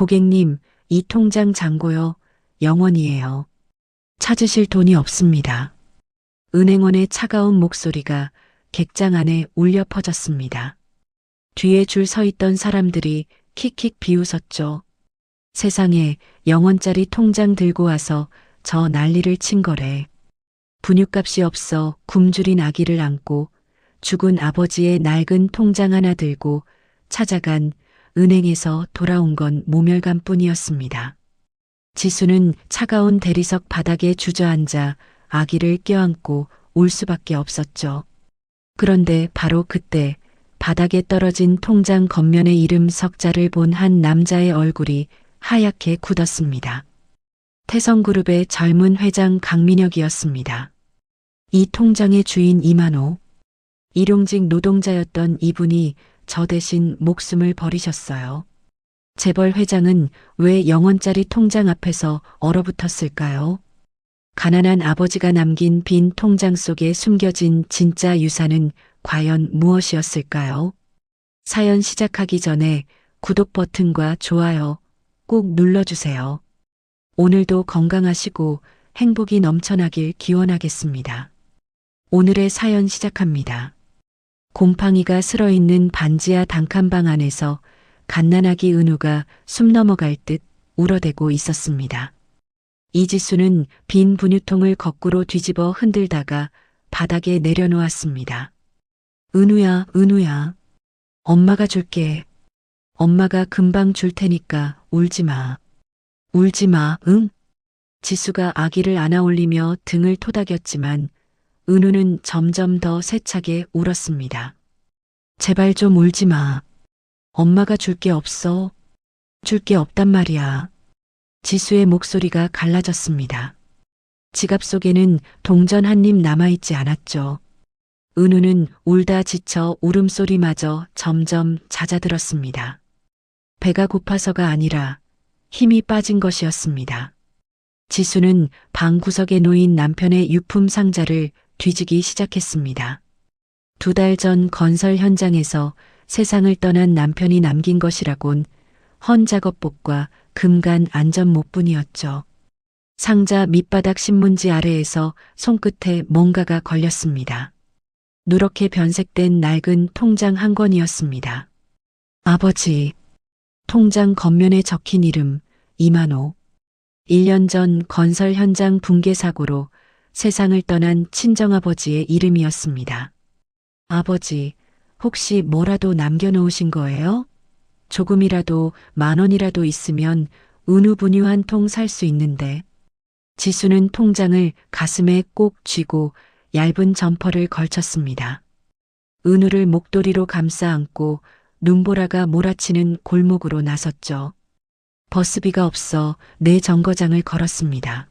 고객님, 이 통장 잔고요. 영원이에요. 찾으실 돈이 없습니다. 은행원의 차가운 목소리가 객장 안에 울려 퍼졌습니다. 뒤에 줄 서 있던 사람들이 킥킥 비웃었죠. 세상에 0원짜리 통장 들고 와서 저 난리를 친 거래. 분유값이 없어 굶주린 아기를 안고 죽은 아버지의 낡은 통장 하나 들고 찾아간 은행에서 돌아온 건 모멸감 뿐이었습니다. 지수는 차가운 대리석 바닥에 주저앉아 아기를 껴안고 울 수밖에 없었죠. 그런데 바로 그때 바닥에 떨어진 통장 겉면의 이름 석자를 본 한 남자의 얼굴이 하얗게 굳었습니다. 태성그룹의 젊은 회장 강민혁이었습니다. 이 통장의 주인 이만호. 일용직 노동자였던 이분이 저 대신 목숨을 버리셨어요. 재벌 회장은 왜 0원짜리 통장 앞에서 얼어붙었을까요? 가난한 아버지가 남긴 빈 통장 속에 숨겨진 진짜 유산은 과연 무엇이었을까요? 사연 시작하기 전에 구독 버튼과 좋아요 꼭 눌러주세요. 오늘도 건강하시고 행복이 넘쳐나길 기원하겠습니다. 오늘의 사연 시작합니다. 곰팡이가 슬어있는 반지하 단칸방 안에서 갓난아기 은우가 숨 넘어갈 듯 울어대고 있었습니다. 이지수는 빈 분유통을 거꾸로 뒤집어 흔들다가 바닥에 내려놓았습니다. 은우야, 은우야. 엄마가 줄게. 엄마가 금방 줄 테니까 울지 마. 울지 마, 응? 지수가 아기를 안아 올리며 등을 토닥였지만 은우는 점점 더 세차게 울었습니다. 제발 좀 울지 마. 엄마가 줄 게 없어. 줄 게 없단 말이야. 지수의 목소리가 갈라졌습니다. 지갑 속에는 동전 한 입 남아있지 않았죠. 은우는 울다 지쳐 울음소리마저 점점 잦아들었습니다. 배가 고파서가 아니라 힘이 빠진 것이었습니다. 지수는 방 구석에 놓인 남편의 유품 상자를 뒤지기 시작했습니다. 2달 전 건설 현장에서 세상을 떠난 남편이 남긴 것이라곤 헌작업복과 금간 안전모뿐이었죠. 상자 밑바닥 신문지 아래에서 손끝에 뭔가가 걸렸습니다. 누렇게 변색된 낡은 통장 한 권이었습니다. 아버지. 통장 겉면에 적힌 이름 이만호. 1년 전 건설 현장 붕괴 사고로 세상을 떠난 친정아버지의 이름이었습니다. 아버지, 혹시 뭐라도 남겨놓으신 거예요? 조금이라도 10,000원이라도 있으면 은우 분유 한 통 살 수 있는데. 지수는 통장을 가슴에 꼭 쥐고 얇은 점퍼를 걸쳤습니다. 은우를 목도리로 감싸 안고 눈보라가 몰아치는 골목으로 나섰죠. 버스비가 없어 내 정거장을 걸었습니다.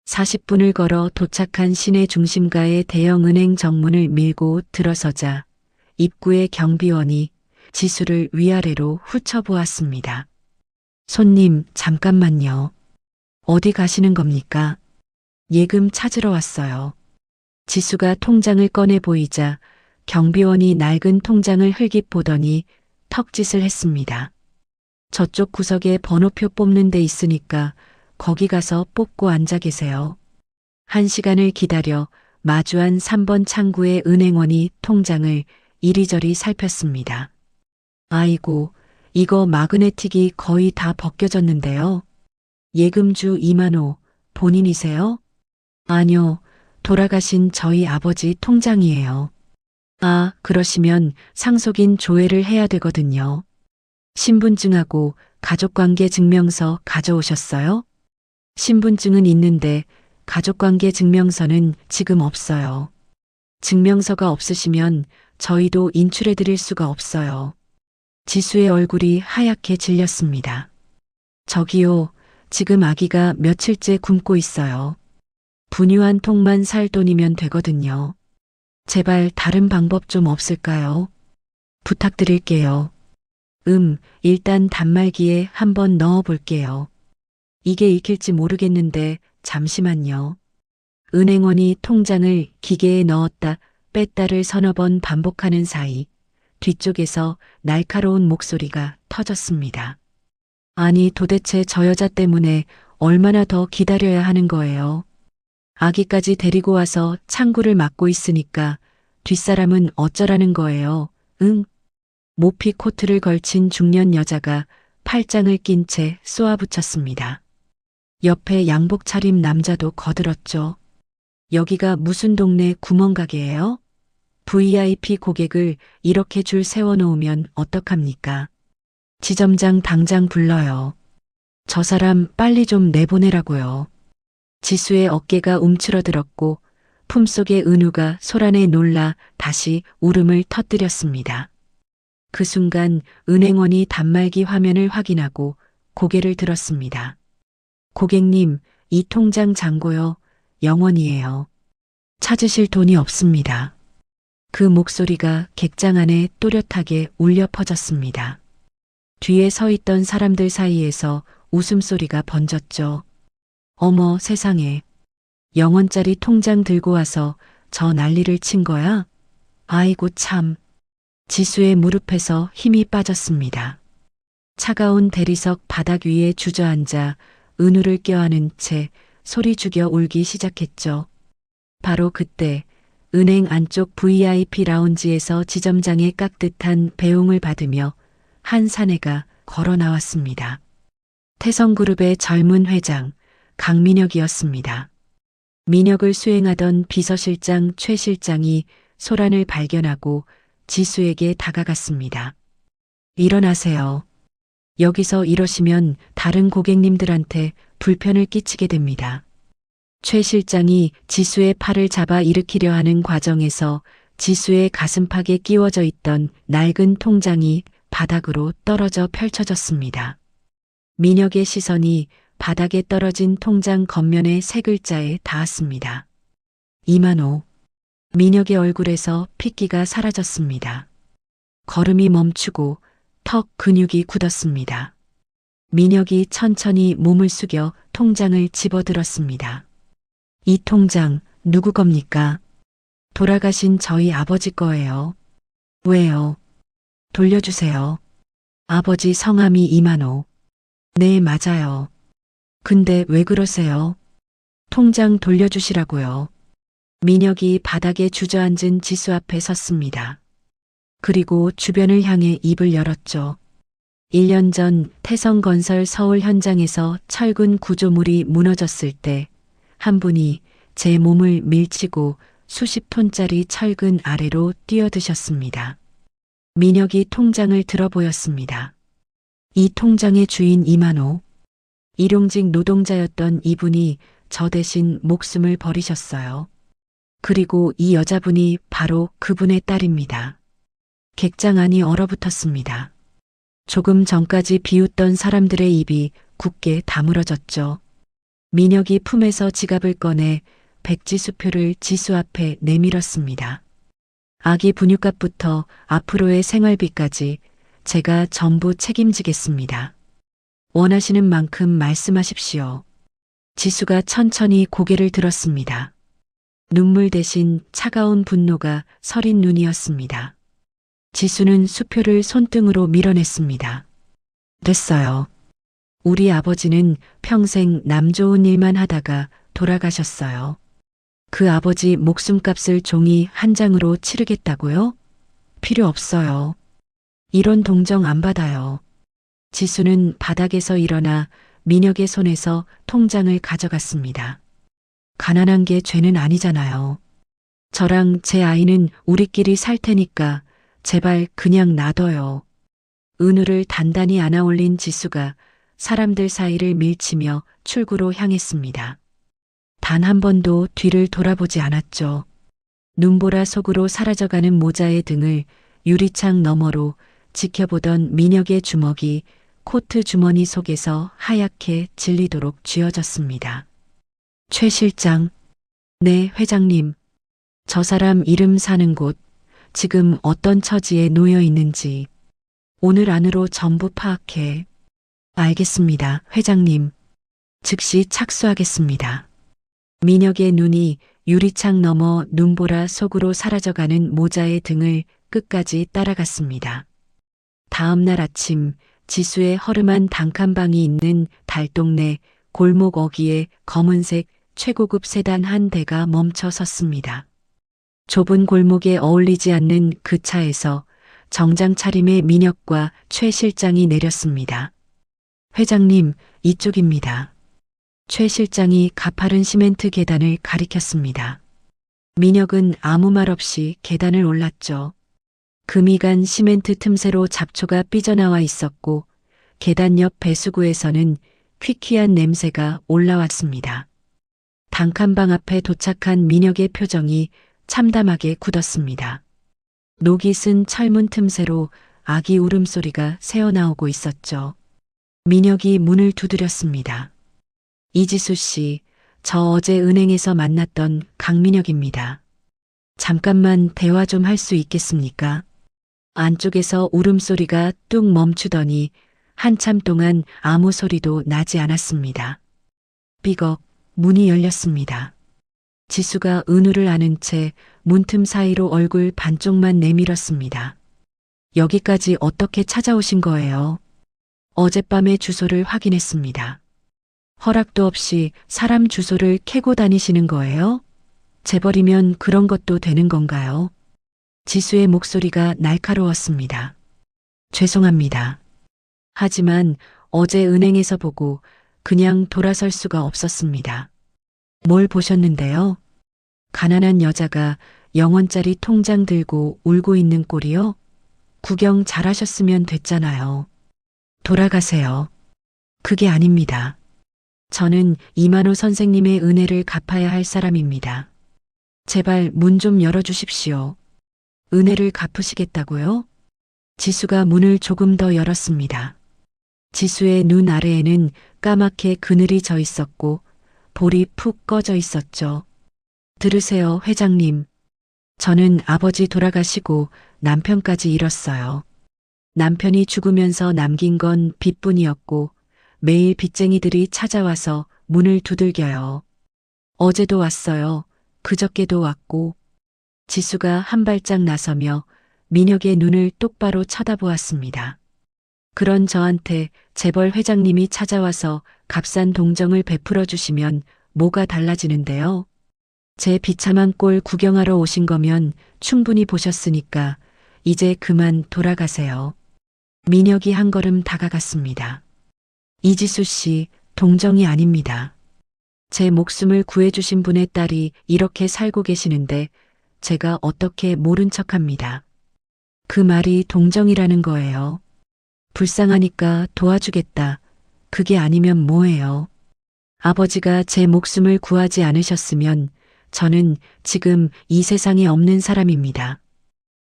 40분을 걸어 도착한 시내 중심가의 대형은행 정문을 밀고 들어서자 입구의 경비원이 지수를 위아래로 훑어보았습니다. 손님, 잠깐만요. 어디 가시는 겁니까? 예금 찾으러 왔어요. 지수가 통장을 꺼내 보이자 경비원이 낡은 통장을 흘깃보더니 턱짓을 했습니다. 저쪽 구석에 번호표 뽑는 데 있으니까 거기 가서 뽑고 앉아 계세요. 1시간을 기다려 마주한 3번 창구의 은행원이 통장을 이리저리 살폈습니다. 아이고, 이거 마그네틱이 거의 다 벗겨졌는데요. 예금주 이만호, 본인이세요? 아니요, 돌아가신 저희 아버지 통장이에요. 아, 그러시면 상속인 조회를 해야 되거든요. 신분증하고 가족관계 증명서 가져오셨어요? 신분증은 있는데 가족관계 증명서는 지금 없어요. 증명서가 없으시면 저희도 인출해 드릴 수가 없어요. 지수의 얼굴이 하얗게 질렸습니다. 저기요, 지금 아기가 며칠째 굶고 있어요. 분유 한 통만 살 돈이면 되거든요. 제발 다른 방법 좀 없을까요? 부탁드릴게요. 일단 단말기에 한번 넣어 볼게요. 이게 읽힐지 모르겠는데 잠시만요. 은행원이 통장을 기계에 넣었다 뺐다를 서너 번 반복하는 사이 뒤쪽에서 날카로운 목소리가 터졌습니다. 아니 도대체 저 여자 때문에 얼마나 더 기다려야 하는 거예요. 아기까지 데리고 와서 창구를 막고 있으니까 뒷사람은 어쩌라는 거예요. 응? 모피 코트를 걸친 중년 여자가 팔짱을 낀 채 쏘아붙였습니다. 옆에 양복 차림 남자도 거들었죠. 여기가 무슨 동네 구멍가게예요? VIP 고객을 이렇게 줄 세워놓으면 어떡합니까? 지점장 당장 불러요. 저 사람 빨리 좀 내보내라고요. 지수의 어깨가 움츠러들었고 품속의 은우가 소란에 놀라 다시 울음을 터뜨렸습니다. 그 순간 은행원이 단말기 화면을 확인하고 고개를 들었습니다. 고객님, 이 통장 잔고요. 0원이에요. 찾으실 돈이 없습니다. 그 목소리가 객장 안에 또렷하게 울려 퍼졌습니다. 뒤에 서 있던 사람들 사이에서 웃음소리가 번졌죠. 어머 세상에. 0원짜리 통장 들고 와서 저 난리를 친 거야? 아이고 참. 지수의 무릎에서 힘이 빠졌습니다. 차가운 대리석 바닥 위에 주저앉아 은우를 껴안은 채 소리 죽여 울기 시작했죠. 바로 그때 은행 안쪽 VIP 라운지에서 지점장의 깍듯한 배웅을 받으며 한 사내가 걸어 나왔습니다. 태성그룹의 젊은 회장 강민혁이었습니다. 민혁을 수행하던 비서실장 최 실장이 소란을 발견하고 지수에게 다가갔습니다. 일어나세요. 여기서 이러시면 다른 고객님들한테 불편을 끼치게 됩니다. 최 실장이 지수의 팔을 잡아 일으키려 하는 과정에서 지수의 가슴팍에 끼워져 있던 낡은 통장이 바닥으로 떨어져 펼쳐졌습니다. 민혁의 시선이 바닥에 떨어진 통장 겉면의 세 글자에 닿았습니다. 2만 5. 민혁의 얼굴에서 핏기가 사라졌습니다. 걸음이 멈추고 턱 근육이 굳었습니다. 민혁이 천천히 몸을 숙여 통장을 집어들었습니다. 이 통장 누구 겁니까? 돌아가신 저희 아버지 거예요. 왜요? 돌려주세요. 아버지 성함이 이만호. 네, 맞아요. 근데 왜 그러세요? 통장 돌려주시라고요. 민혁이 바닥에 주저앉은 지수 앞에 섰습니다. 그리고 주변을 향해 입을 열었죠. 1년 전 태성건설 서울 현장에서 철근 구조물이 무너졌을 때 한 분이 제 몸을 밀치고 수십 톤짜리 철근 아래로 뛰어드셨습니다. 민혁이 통장을 들어 보였습니다. 이 통장의 주인 이만호. 일용직 노동자였던 이분이 저 대신 목숨을 버리셨어요. 그리고 이 여자분이 바로 그분의 딸입니다. 객장 안이 얼어붙었습니다. 조금 전까지 비웃던 사람들의 입이 굳게 다물어졌죠. 민혁이 품에서 지갑을 꺼내 백지수표를 지수 앞에 내밀었습니다. 아기 분유값부터 앞으로의 생활비까지 제가 전부 책임지겠습니다. 원하시는 만큼 말씀하십시오. 지수가 천천히 고개를 들었습니다. 눈물 대신 차가운 분노가 서린 눈이었습니다. 지수는 수표를 손등으로 밀어냈습니다. 됐어요. 우리 아버지는 평생 남 좋은 일만 하다가 돌아가셨어요. 그 아버지 목숨값을 종이 한 장으로 치르겠다고요? 필요 없어요. 이런 동정 안 받아요. 지수는 바닥에서 일어나 민혁의 손에서 통장을 가져갔습니다. 가난한 게 죄는 아니잖아요. 저랑 제 아이는 우리끼리 살 테니까 제발 그냥 놔둬요. 은우를 단단히 안아올린 지수가 사람들 사이를 밀치며 출구로 향했습니다. 단 한 번도 뒤를 돌아보지 않았죠. 눈보라 속으로 사라져가는 모자의 등을 유리창 너머로 지켜보던 민혁의 주먹이 코트 주머니 속에서 하얗게 질리도록 쥐어졌습니다. 최 실장. 네, 회장님. 저 사람 이름 사는 곳, 지금 어떤 처지에 놓여 있는지 오늘 안으로 전부 파악해. 알겠습니다, 회장님. 즉시 착수하겠습니다. 민혁의 눈이 유리창 너머 눈보라 속으로 사라져가는 모자의 등을 끝까지 따라갔습니다. 다음 날 아침 지수의 허름한 단칸방이 있는 달동네 골목 어귀에 검은색 최고급 세단 한 대가 멈춰 섰습니다. 좁은 골목에 어울리지 않는 그 차에서 정장 차림의 민혁과 최 실장이 내렸습니다. 회장님, 이쪽입니다. 최 실장이 가파른 시멘트 계단을 가리켰습니다. 민혁은 아무 말 없이 계단을 올랐죠. 금이 간 시멘트 틈새로 잡초가 삐져나와 있었고 계단 옆 배수구에서는 퀴퀴한 냄새가 올라왔습니다. 단칸방 앞에 도착한 민혁의 표정이 참담하게 굳었습니다. 녹이 쓴 철문 틈새로 아기 울음소리가 새어나오고 있었죠. 민혁이 문을 두드렸습니다. 이지수 씨, 저 어제 은행에서 만났던 강민혁입니다. 잠깐만 대화 좀 할 수 있겠습니까? 안쪽에서 울음소리가 뚝 멈추더니 한참 동안 아무 소리도 나지 않았습니다. 삐걱 문이 열렸습니다. 지수가 은우를 안은 채 문틈 사이로 얼굴 반쪽만 내밀었습니다. 여기까지 어떻게 찾아오신 거예요? 어젯밤의 주소를 확인했습니다. 허락도 없이 사람 주소를 캐고 다니시는 거예요? 재벌이면 그런 것도 되는 건가요? 지수의 목소리가 날카로웠습니다. 죄송합니다. 하지만 어제 은행에서 보고 그냥 돌아설 수가 없었습니다. 뭘 보셨는데요? 가난한 여자가 영원짜리 통장 들고 울고 있는 꼴이요? 구경 잘하셨으면 됐잖아요. 돌아가세요. 그게 아닙니다. 저는 이만호 선생님의 은혜를 갚아야 할 사람입니다. 제발 문 좀 열어주십시오. 은혜를 갚으시겠다고요? 지수가 문을 조금 더 열었습니다. 지수의 눈 아래에는 까맣게 그늘이 져 있었고 볼이 푹 꺼져 있었죠. 들으세요, 회장님. 저는 아버지 돌아가시고 남편까지 잃었어요. 남편이 죽으면서 남긴 건 빚뿐이었고 매일 빚쟁이들이 찾아와서 문을 두들겨요. 어제도 왔어요. 그저께도 왔고. 지수가 한 발짝 나서며 민혁의 눈을 똑바로 쳐다보았습니다. 그런 저한테 재벌 회장님이 찾아와서 값싼 동정을 베풀어 주시면 뭐가 달라지는데요? 제 비참한 꼴 구경하러 오신 거면 충분히 보셨으니까 이제 그만 돌아가세요. 민혁이 한 걸음 다가갔습니다. 이지수 씨, 동정이 아닙니다. 제 목숨을 구해주신 분의 딸이 이렇게 살고 계시는데 제가 어떻게 모른 척합니다. 그 말이 동정이라는 거예요. 불쌍하니까 도와주겠다. 그게 아니면 뭐예요? 아버지가 제 목숨을 구하지 않으셨으면 저는 지금 이 세상에 없는 사람입니다.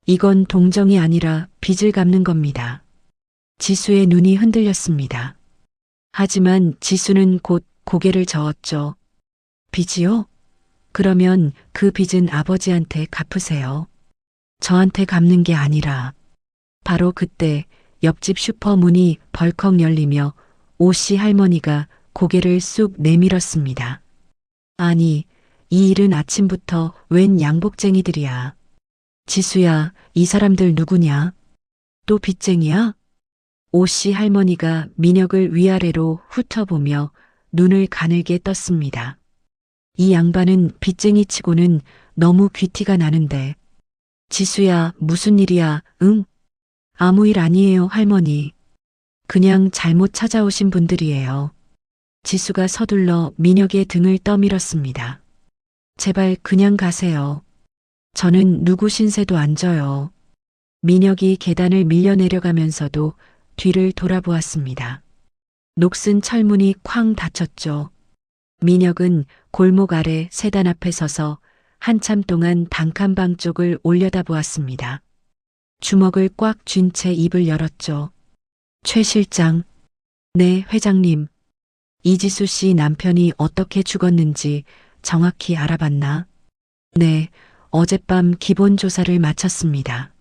이건 동정이 아니라 빚을 갚는 겁니다. 지수의 눈이 흔들렸습니다. 하지만 지수는 곧 고개를 저었죠. 빚이요? 그러면 그 빚은 아버지한테 갚으세요. 저한테 갚는 게 아니라. 바로 그때 옆집 슈퍼 문이 벌컥 열리며 오씨 할머니가 고개를 쑥 내밀었습니다. 아니, 이 일은 아침부터 웬 양복쟁이들이야. 지수야, 이 사람들 누구냐? 또 빚쟁이야? 오씨 할머니가 민혁을 위아래로 훑어보며 눈을 가늘게 떴습니다. 이 양반은 빚쟁이 치고는 너무 귀티가 나는데. 지수야, 무슨 일이야, 응? 아무 일 아니에요, 할머니. 그냥 잘못 찾아오신 분들이에요. 지수가 서둘러 민혁의 등을 떠밀었습니다. 제발 그냥 가세요. 저는 누구 신세도 안 져요. 민혁이 계단을 밀려 내려가면서도 뒤를 돌아보았습니다. 녹슨 철문이 쾅 닫혔죠. 민혁은 골목 아래 세단 앞에 서서 한참 동안 단칸방 쪽을 올려다보았습니다. 주먹을 꽉 쥔 채 입을 열었죠. 최 실장. 네, 회장님. 이지수 씨 남편이 어떻게 죽었는지 정확히 알아봤나? 네, 어젯밤 기본 조사를 마쳤습니다.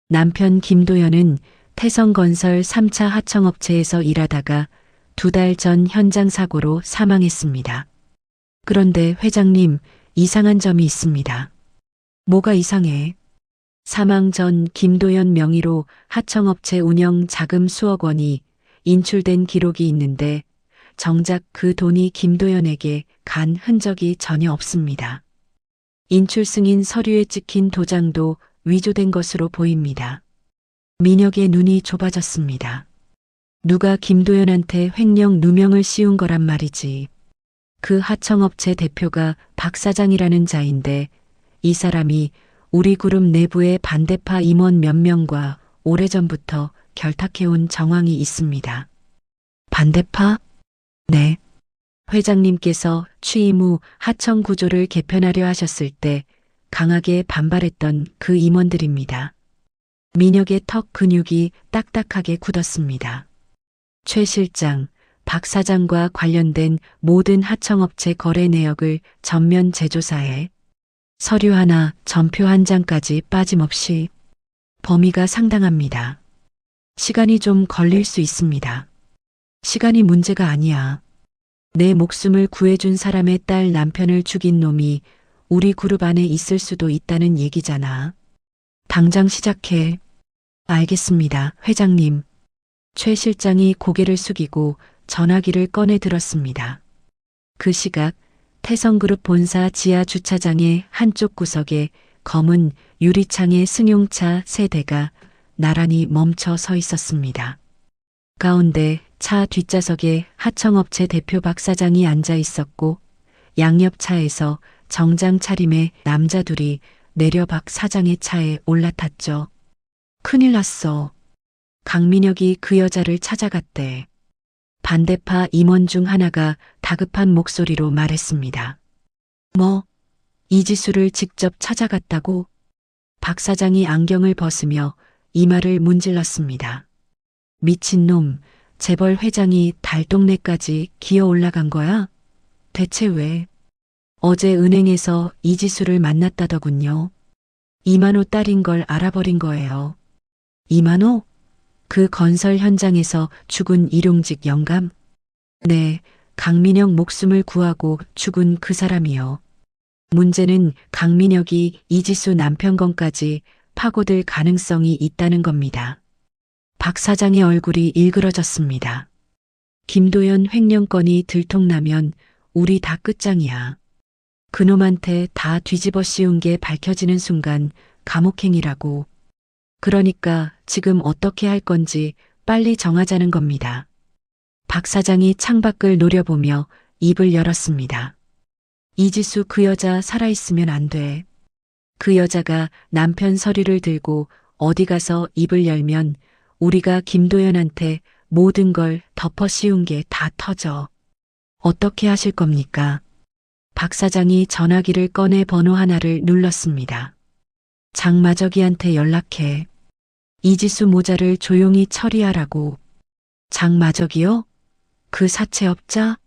남편 김도연은 태성건설 3차 하청업체에서 일하다가 2달 전 현장 사고로 사망했습니다. 그런데 회장님, 이상한 점이 있습니다. 뭐가 이상해? 사망 전 김도연 명의로 하청업체 운영 자금 수억 원이 인출된 기록이 있는데 정작 그 돈이 김도연에게 간 흔적이 전혀 없습니다. 인출 승인 서류에 찍힌 도장도 위조된 것으로 보입니다. 민혁의 눈이 좁아졌습니다. 누가 김도연한테 횡령 누명을 씌운 거란 말이지. 그 하청업체 대표가 박 사장이라는 자인데 이 사람이 우리 그룹 내부의 반대파 임원 몇 명과 오래전부터 결탁해온 정황이 있습니다. 반대파? 네. 회장님께서 취임 후 하청 구조를 개편하려 하셨을 때 강하게 반발했던 그 임원들입니다. 민혁의 턱 근육이 딱딱하게 굳었습니다. 최 실장, 박 사장과 관련된 모든 하청업체 거래 내역을 전면 재조사해 서류 하나, 전표 한 장까지 빠짐없이 범위가 상당합니다. 시간이 좀 걸릴 수 있습니다. 시간이 문제가 아니야. 내 목숨을 구해준 사람의 딸 남편을 죽인 놈이 우리 그룹 안에 있을 수도 있다는 얘기잖아. 당장 시작해. 알겠습니다, 회장님. 최 실장이 고개를 숙이고 전화기를 꺼내 들었습니다. 그 시각 태성그룹 본사 지하 주차장의 한쪽 구석에 검은 유리창의 승용차 3대가 나란히 멈춰 서 있었습니다. 가운데 차 뒷좌석에 하청업체 대표 박 사장이 앉아 있었고 양옆 차에서 정장 차림의 남자 둘이 내려 박 사장의 차에 올라탔죠. 큰일 났어. 강민혁이 그 여자를 찾아갔대. 반대파 임원 중 하나가 다급한 목소리로 말했습니다. 뭐, 이지수를 직접 찾아갔다고? 박 사장이 안경을 벗으며 이마를 문질렀습니다. 미친놈, 재벌 회장이 달동네까지 기어 올라간 거야? 대체 왜? 어제 은행에서 이지수를 만났다더군요. 이만호 딸인 걸 알아버린 거예요. 이만호? 그 건설 현장에서 죽은 일용직 영감? 네, 강민혁 목숨을 구하고 죽은 그 사람이요. 문제는 강민혁이 이지수 남편 건까지 파고들 가능성이 있다는 겁니다. 박 사장의 얼굴이 일그러졌습니다. 김도연 횡령건이 들통나면 우리 다 끝장이야. 그놈한테 다 뒤집어 씌운 게 밝혀지는 순간 감옥행이라고. 그러니까 지금 어떻게 할 건지 빨리 정하자는 겁니다. 박 사장이 창밖을 노려보며 입을 열었습니다. 이지수 그 여자 살아있으면 안 돼. 그 여자가 남편 서류를 들고 어디 가서 입을 열면 우리가 김도연한테 모든 걸 덮어 씌운 게 다 터져. 어떻게 하실 겁니까? 박 사장이 전화기를 꺼내 번호 하나를 눌렀습니다. 장마저기한테 연락해. 이지수 모자를 조용히 처리하라고. 장마저기요? 그 사채업자?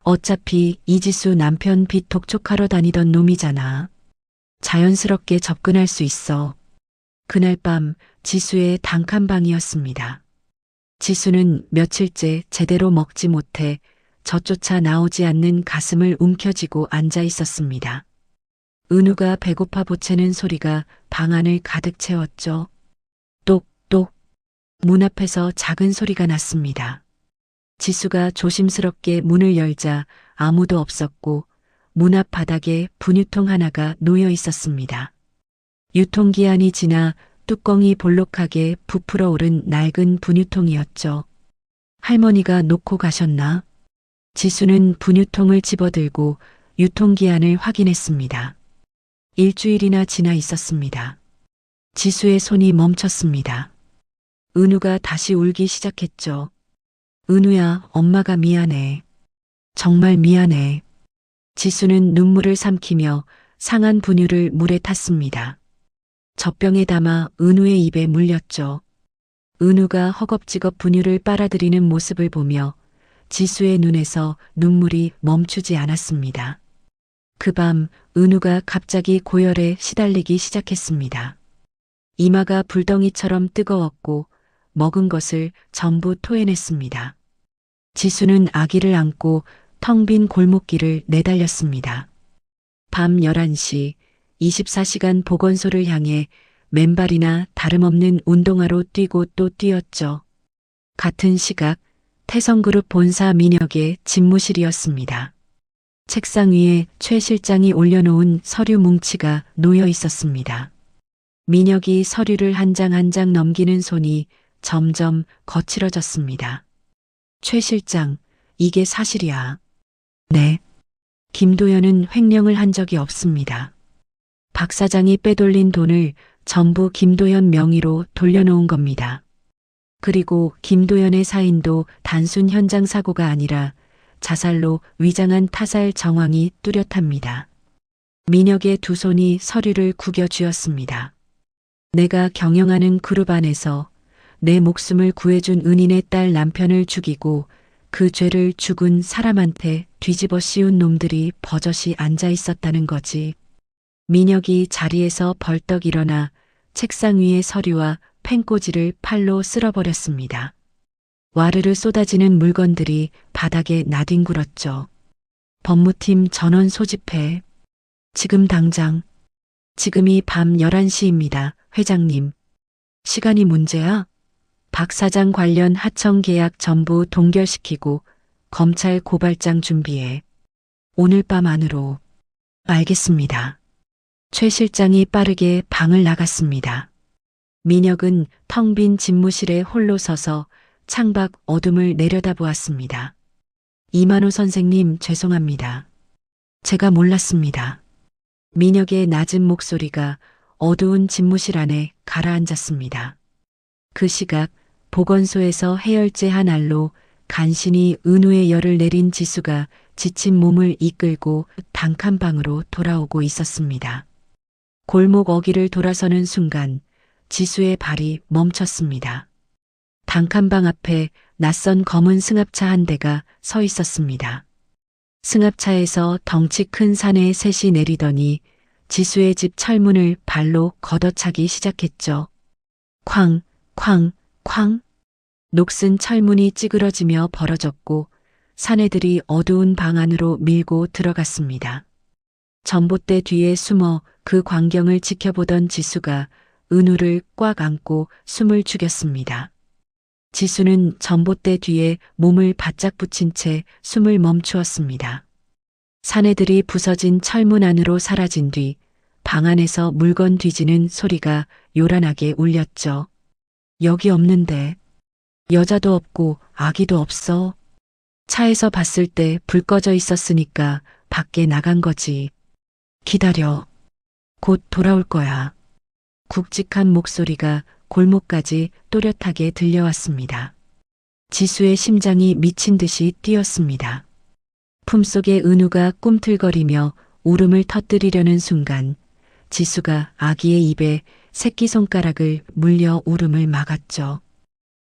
어차피 이지수 남편 빚 독촉하러 다니던 놈이잖아. 자연스럽게 접근할 수 있어. 그날 밤 지수의 단칸방이었습니다. 지수는 며칠째 제대로 먹지 못해 젖조차 나오지 않는 가슴을 움켜쥐고 앉아 있었습니다. 은우가 배고파 보채는 소리가 방 안을 가득 채웠죠. 똑똑. 문 앞에서 작은 소리가 났습니다. 지수가 조심스럽게 문을 열자 아무도 없었고 문 앞 바닥에 분유통 하나가 놓여 있었습니다. 유통기한이 지나 뚜껑이 볼록하게 부풀어 오른 낡은 분유통이었죠. 할머니가 놓고 가셨나? 지수는 분유통을 집어들고 유통기한을 확인했습니다. 일주일이나 지나 있었습니다. 지수의 손이 멈췄습니다. 은우가 다시 울기 시작했죠. 은우야, 엄마가 미안해. 정말 미안해. 지수는 눈물을 삼키며 상한 분유를 물에 탔습니다. 젖병에 담아 은우의 입에 물렸죠. 은우가 허겁지겁 분유를 빨아들이는 모습을 보며 지수의 눈에서 눈물이 멈추지 않았습니다. 그 밤 은우가 갑자기 고열에 시달리기 시작했습니다. 이마가 불덩이처럼 뜨거웠고 먹은 것을 전부 토해냈습니다. 지수는 아기를 안고 텅 빈 골목길을 내달렸습니다. 밤 11시 24시간 보건소를 향해 맨발이나 다름없는 운동화로 뛰고 또 뛰었죠. 같은 시각 태성그룹 본사 민혁의 집무실이었습니다. 책상 위에 최 실장이 올려놓은 서류 뭉치가 놓여 있었습니다. 민혁이 서류를 한 장 한 장 넘기는 손이 점점 거칠어졌습니다. 최 실장, 이게 사실이야. 네. 김도연은 횡령을 한 적이 없습니다. 박 사장이 빼돌린 돈을 전부 김도연 명의로 돌려놓은 겁니다. 그리고 김도연의 사인도 단순 현장 사고가 아니라 자살로 위장한 타살 정황이 뚜렷합니다. 민혁의 두 손이 서류를 구겨 쥐었습니다. 내가 경영하는 그룹 안에서 내 목숨을 구해준 은인의 딸 남편을 죽이고 그 죄를 죽은 사람한테 뒤집어 씌운 놈들이 버젓이 앉아 있었다는 거지. 민혁이 자리에서 벌떡 일어나 책상 위의 서류와 펜꽂이를 팔로 쓸어버렸습니다. 와르르 쏟아지는 물건들이 바닥에 나뒹굴었죠. 법무팀 전원 소집해. 지금 당장. 지금이 밤 11시입니다. 회장님. 시간이 문제야? 박 사장 관련 하청 계약 전부 동결시키고 검찰 고발장 준비해. 오늘 밤 안으로. 알겠습니다. 최 실장이 빠르게 방을 나갔습니다. 민혁은 텅 빈 집무실에 홀로 서서 창밖 어둠을 내려다보았습니다. 이만호 선생님 죄송합니다. 제가 몰랐습니다. 민혁의 낮은 목소리가 어두운 집무실 안에 가라앉았습니다. 그 시각 보건소에서 해열제 한 알로 간신히 은우의 열을 내린 지수가 지친 몸을 이끌고 단칸방으로 돌아오고 있었습니다. 골목 어귀를 돌아서는 순간 지수의 발이 멈췄습니다. 단칸방 앞에 낯선 검은 승합차 한 대가 서 있었습니다. 승합차에서 덩치 큰 사내 셋이 내리더니 지수의 집 철문을 발로 걷어차기 시작했죠. 쾅, 쾅, 쾅. 녹슨 철문이 찌그러지며 벌어졌고 사내들이 어두운 방 안으로 밀고 들어갔습니다. 전봇대 뒤에 숨어 그 광경을 지켜보던 지수가 은우를 꽉 안고 숨을 죽였습니다. 지수는 전봇대 뒤에 몸을 바짝 붙인 채 숨을 멈추었습니다. 사내들이 부서진 철문 안으로 사라진 뒤 방 안에서 물건 뒤지는 소리가 요란하게 울렸죠. 여기 없는데. 여자도 없고 아기도 없어. 차에서 봤을 때 불 꺼져 있었으니까 밖에 나간 거지. 기다려. 곧 돌아올 거야. 굵직한 목소리가 골목까지 또렷하게 들려왔습니다. 지수의 심장이 미친 듯이 뛰었습니다. 품속의 은우가 꿈틀거리며 울음을 터뜨리려는 순간 지수가 아기의 입에 새끼손가락을 물려 울음을 막았죠.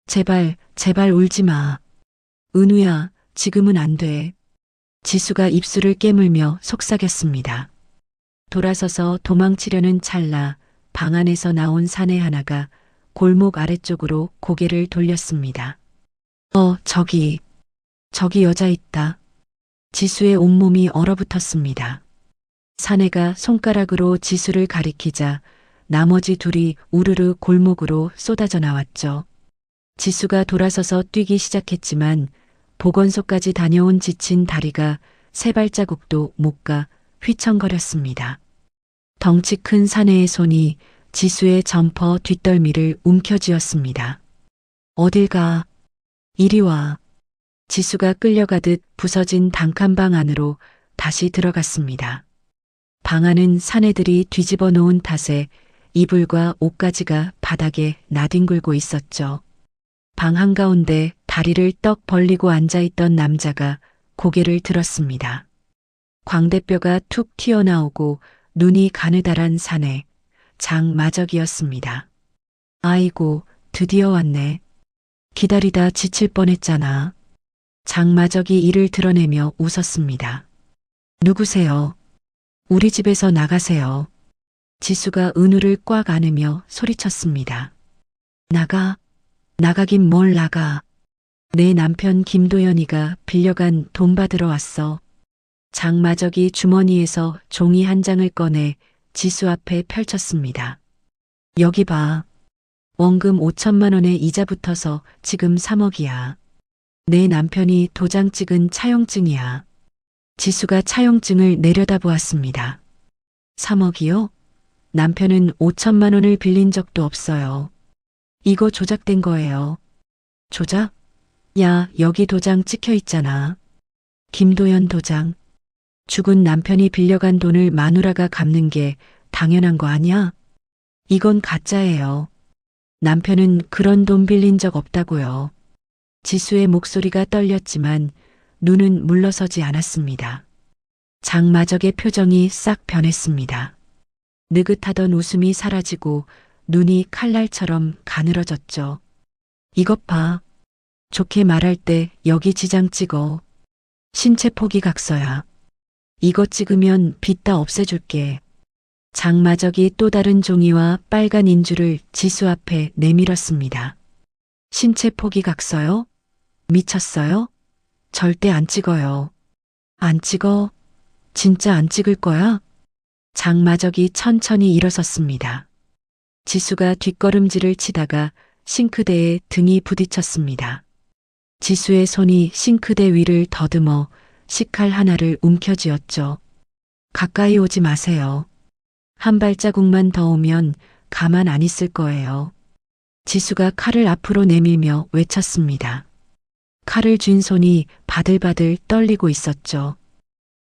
제발, 제발 울지 마. 은우야, 지금은 안 돼. 지수가 입술을 깨물며 속삭였습니다. 돌아서서 도망치려는 찰나 방 안에서 나온 사내 하나가 골목 아래쪽으로 고개를 돌렸습니다. 저기 여자 있다. 지수의 온몸이 얼어붙었습니다. 사내가 손가락으로 지수를 가리키자 나머지 둘이 우르르 골목으로 쏟아져 나왔죠. 지수가 돌아서서 뛰기 시작했지만 보건소까지 다녀온 지친 다리가 세 발자국도 못 가 휘청거렸습니다. 덩치 큰 사내의 손이 지수의 점퍼 뒷덜미를 움켜쥐었습니다. 어딜 가? 이리 와. 지수가 끌려가듯 부서진 단칸방 안으로 다시 들어갔습니다. 방 안은 사내들이 뒤집어 놓은 탓에 이불과 옷가지가 바닥에 나뒹굴고 있었죠. 방 한가운데 다리를 떡 벌리고 앉아있던 남자가 고개를 들었습니다. 광대뼈가 툭 튀어나오고 눈이 가느다란 사내, 장마적이었습니다. 아이고, 드디어 왔네. 기다리다 지칠 뻔했잖아. 장마적이 이를 드러내며 웃었습니다. 누구세요? 우리 집에서 나가세요. 지수가 은우를 꽉 안으며 소리쳤습니다. 나가긴 뭘 나가. 내 남편 김도연이가 빌려간 돈 받으러 왔어. 장마적이 주머니에서 종이 한 장을 꺼내 지수 앞에 펼쳤습니다. 여기 봐. 원금 5천만 원에 이자 붙어서 지금 3억이야. 내 남편이 도장 찍은 차용증이야. 지수가 차용증을 내려다보았습니다. 3억이요? 남편은 5천만 원을 빌린 적도 없어요. 이거 조작된 거예요. 조작? 야, 여기 도장 찍혀 있잖아. 김도연 도장. 죽은 남편이 빌려간 돈을 마누라가 갚는 게 당연한 거 아니야? 이건 가짜예요. 남편은 그런 돈 빌린 적 없다고요. 지수의 목소리가 떨렸지만 눈은 물러서지 않았습니다. 장마적의 표정이 싹 변했습니다. 느긋하던 웃음이 사라지고 눈이 칼날처럼 가늘어졌죠. 이것 봐. 좋게 말할 때 여기 지장 찍어. 신체 포기 각서야. 이거 찍으면 빚 다 없애줄게. 장마적이 또 다른 종이와 빨간 인주를 지수 앞에 내밀었습니다. 신체 포기 각서요? 미쳤어요? 절대 안 찍어요. 안 찍어? 진짜 안 찍을 거야? 장마적이 천천히 일어섰습니다. 지수가 뒷걸음질을 치다가 싱크대에 등이 부딪혔습니다. 지수의 손이 싱크대 위를 더듬어 식칼 하나를 움켜쥐었죠. 가까이 오지 마세요. 한 발자국만 더 오면 가만 안 있을 거예요. 지수가 칼을 앞으로 내밀며 외쳤습니다. 칼을 쥔 손이 바들바들 떨리고 있었죠.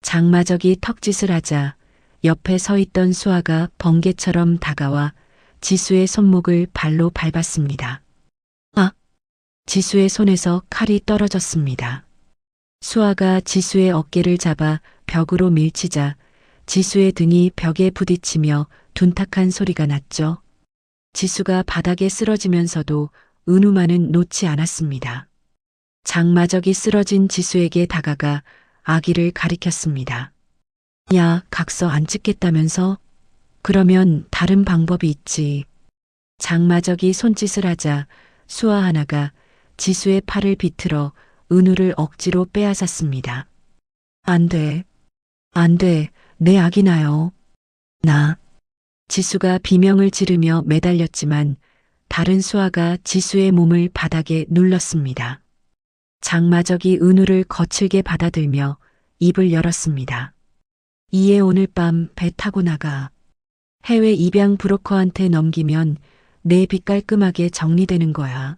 장마적이 턱짓을 하자 옆에 서 있던 수아가 번개처럼 다가와 지수의 손목을 발로 밟았습니다. 아! 지수의 손에서 칼이 떨어졌습니다. 수아가 지수의 어깨를 잡아 벽으로 밀치자 지수의 등이 벽에 부딪히며 둔탁한 소리가 났죠. 지수가 바닥에 쓰러지면서도 은우만은 놓지 않았습니다. 장마적이 쓰러진 지수에게 다가가 아기를 가리켰습니다. 야, 각서 안 찍겠다면서? 그러면 다른 방법이 있지. 장마적이 손짓을 하자 수아 하나가 지수의 팔을 비틀어 은우를 억지로 빼앗았습니다. 안 돼. 안 돼. 내 아기 나요. 나. 지수가 비명을 지르며 매달렸지만 다른 수아가 지수의 몸을 바닥에 눌렀습니다. 장마적이 은우를 거칠게 받아들며 입을 열었습니다. 이에 오늘 밤 배 타고 나가. 해외 입양 브로커한테 넘기면 내 빚 깔끔하게 정리되는 거야.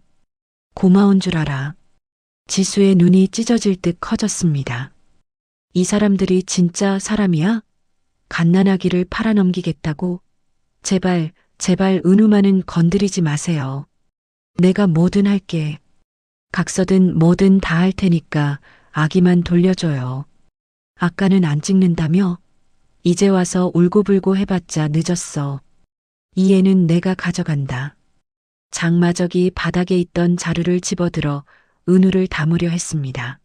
고마운 줄 알아. 지수의 눈이 찢어질 듯 커졌습니다. 이 사람들이 진짜 사람이야? 갓난아기를 팔아넘기겠다고? 제발, 제발 은우만은 건드리지 마세요. 내가 뭐든 할게. 각서든 뭐든 다 할 테니까 아기만 돌려줘요. 아까는 안 찍는다며? 이제 와서 울고불고 해봤자 늦었어. 이 애는 내가 가져간다. 장마적이 바닥에 있던 자루를 집어들어 은우를 담으려 했습니다.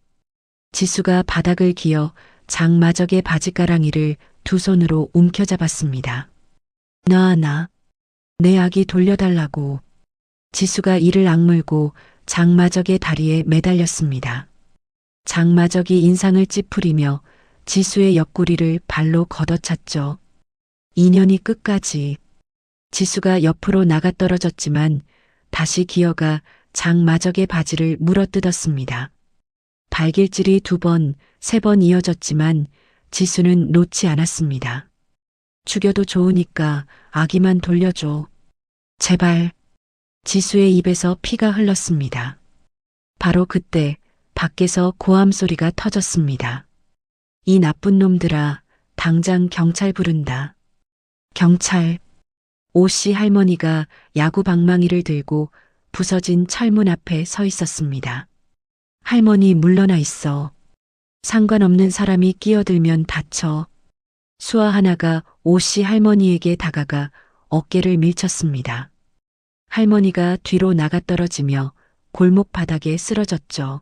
지수가 바닥을 기어 장마적의 바지가랑이를 두 손으로 움켜잡았습니다. 나. 내 아기 돌려달라고. 지수가 이를 악물고 장마적의 다리에 매달렸습니다. 장마적이 인상을 찌푸리며 지수의 옆구리를 발로 걷어찼죠. 인연이 끝까지. 지수가 옆으로 나가 떨어졌지만 다시 기어가 장마적의 바지를 물어뜯었습니다. 발길질이 2번, 3번 이어졌지만 지수는 놓지 않았습니다. 죽여도 좋으니까 아기만 돌려줘. 제발. 지수의 입에서 피가 흘렀습니다. 바로 그때 밖에서 고함 소리가 터졌습니다. 이 나쁜 놈들아, 당장 경찰 부른다. 경찰. 오씨 할머니가 야구 방망이를 들고 부서진 철문 앞에 서 있었습니다. 할머니 물러나 있어. 상관없는 사람이 끼어들면 다쳐. 수아 하나가 오씨 할머니에게 다가가 어깨를 밀쳤습니다. 할머니가 뒤로 나가 떨어지며 골목 바닥에 쓰러졌죠.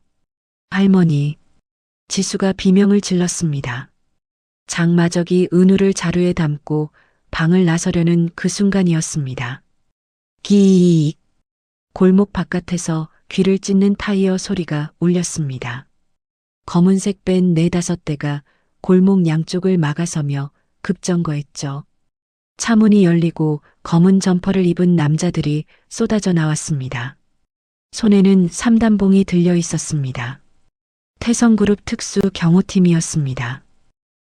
할머니. 지수가 비명을 질렀습니다. 장마적이 은우를 자루에 담고 방을 나서려는 그 순간이었습니다. 기익. 골목 바깥에서 귀를 찢는 타이어 소리가 울렸습니다. 검은색 밴 4-5대가 골목 양쪽을 막아서며 급정거했죠. 차문이 열리고 검은 점퍼를 입은 남자들이 쏟아져 나왔습니다. 손에는 삼단봉이 들려 있었습니다. 태성그룹 특수 경호팀이었습니다.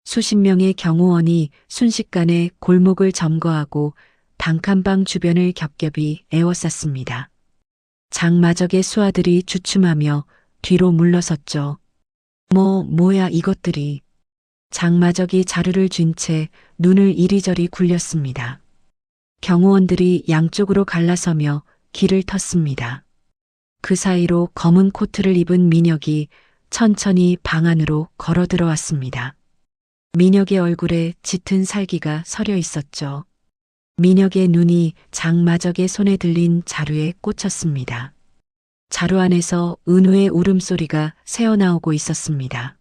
수십 명의 경호원이 순식간에 골목을 점거하고 단칸방 주변을 겹겹이 에워쌌습니다. 장마적의 수하들이 주춤하며 뒤로 물러섰죠. 뭐야 이것들이. 장마적이 자루를 쥔 채 눈을 이리저리 굴렸습니다. 경호원들이 양쪽으로 갈라서며 길을 텄습니다. 그 사이로 검은 코트를 입은 민혁이 천천히 방 안으로 걸어 들어왔습니다. 민혁의 얼굴에 짙은 살기가 서려 있었죠. 민혁의 눈이 장마적의 손에 들린 자루에 꽂혔습니다. 자루 안에서 은우의 울음소리가 새어나오고 있었습니다.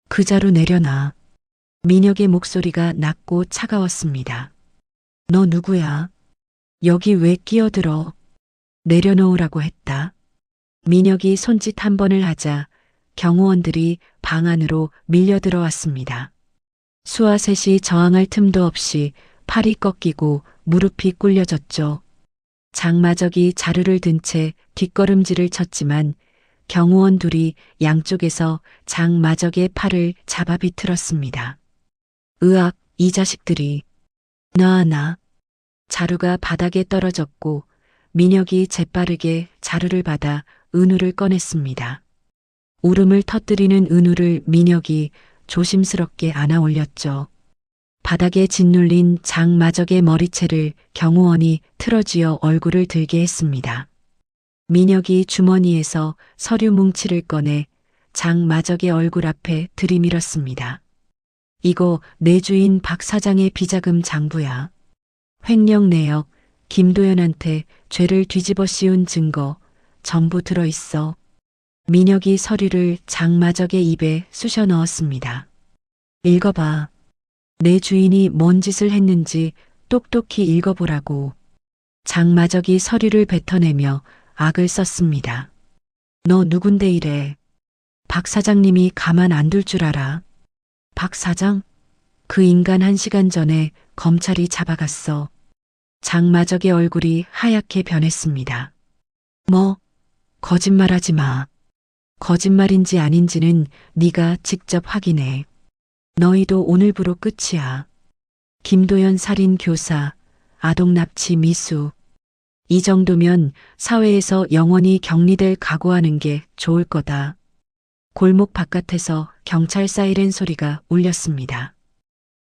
그 자루 내려놔. 민혁의 목소리가 낮고 차가웠습니다. 너 누구야? 여기 왜 끼어들어? 내려놓으라고 했다. 민혁이 손짓 한 번을 하자 경호원들이 방 안으로 밀려 들어왔습니다. 수아 셋이 저항할 틈도 없이 팔이 꺾이고 무릎이 꿇려졌죠. 장마적이 자루를 든 채 뒷걸음질을 쳤지만 경호원 둘이 양쪽에서 장마적의 팔을 잡아 비틀었습니다. 으악, 이 자식들이. 나. 자루가 바닥에 떨어졌고 민혁이 재빠르게 자루를 받아 은우를 꺼냈습니다. 울음을 터뜨리는 은우를 민혁이 조심스럽게 안아 올렸죠. 바닥에 짓눌린 장마적의 머리채를 경호원이 틀어쥐어 얼굴을 들게 했습니다. 민혁이 주머니에서 서류 뭉치를 꺼내 장마적의 얼굴 앞에 들이밀었습니다. 이거 내 주인 박 사장의 비자금 장부야. 횡령 내역, 김도연한테 죄를 뒤집어 씌운 증거 전부 들어있어. 민혁이 서류를 장마적의 입에 쑤셔 넣었습니다. 읽어봐. 내 주인이 뭔 짓을 했는지 똑똑히 읽어보라고. 장마적이 서류를 뱉어내며 악을 썼습니다. 너 누군데 이래. 박 사장님이 가만 안 둘 줄 알아. 박 사장? 그 인간 1시간 전에 검찰이 잡아갔어. 장마적의 얼굴이 하얗게 변했습니다. 뭐? 거짓말하지 마. 거짓말인지 아닌지는 네가 직접 확인해. 너희도 오늘부로 끝이야. 김도연 살인 교사, 아동 납치 미수. 이 정도면 사회에서 영원히 격리될 각오하는 게 좋을 거다. 골목 바깥에서 경찰 사이렌 소리가 울렸습니다.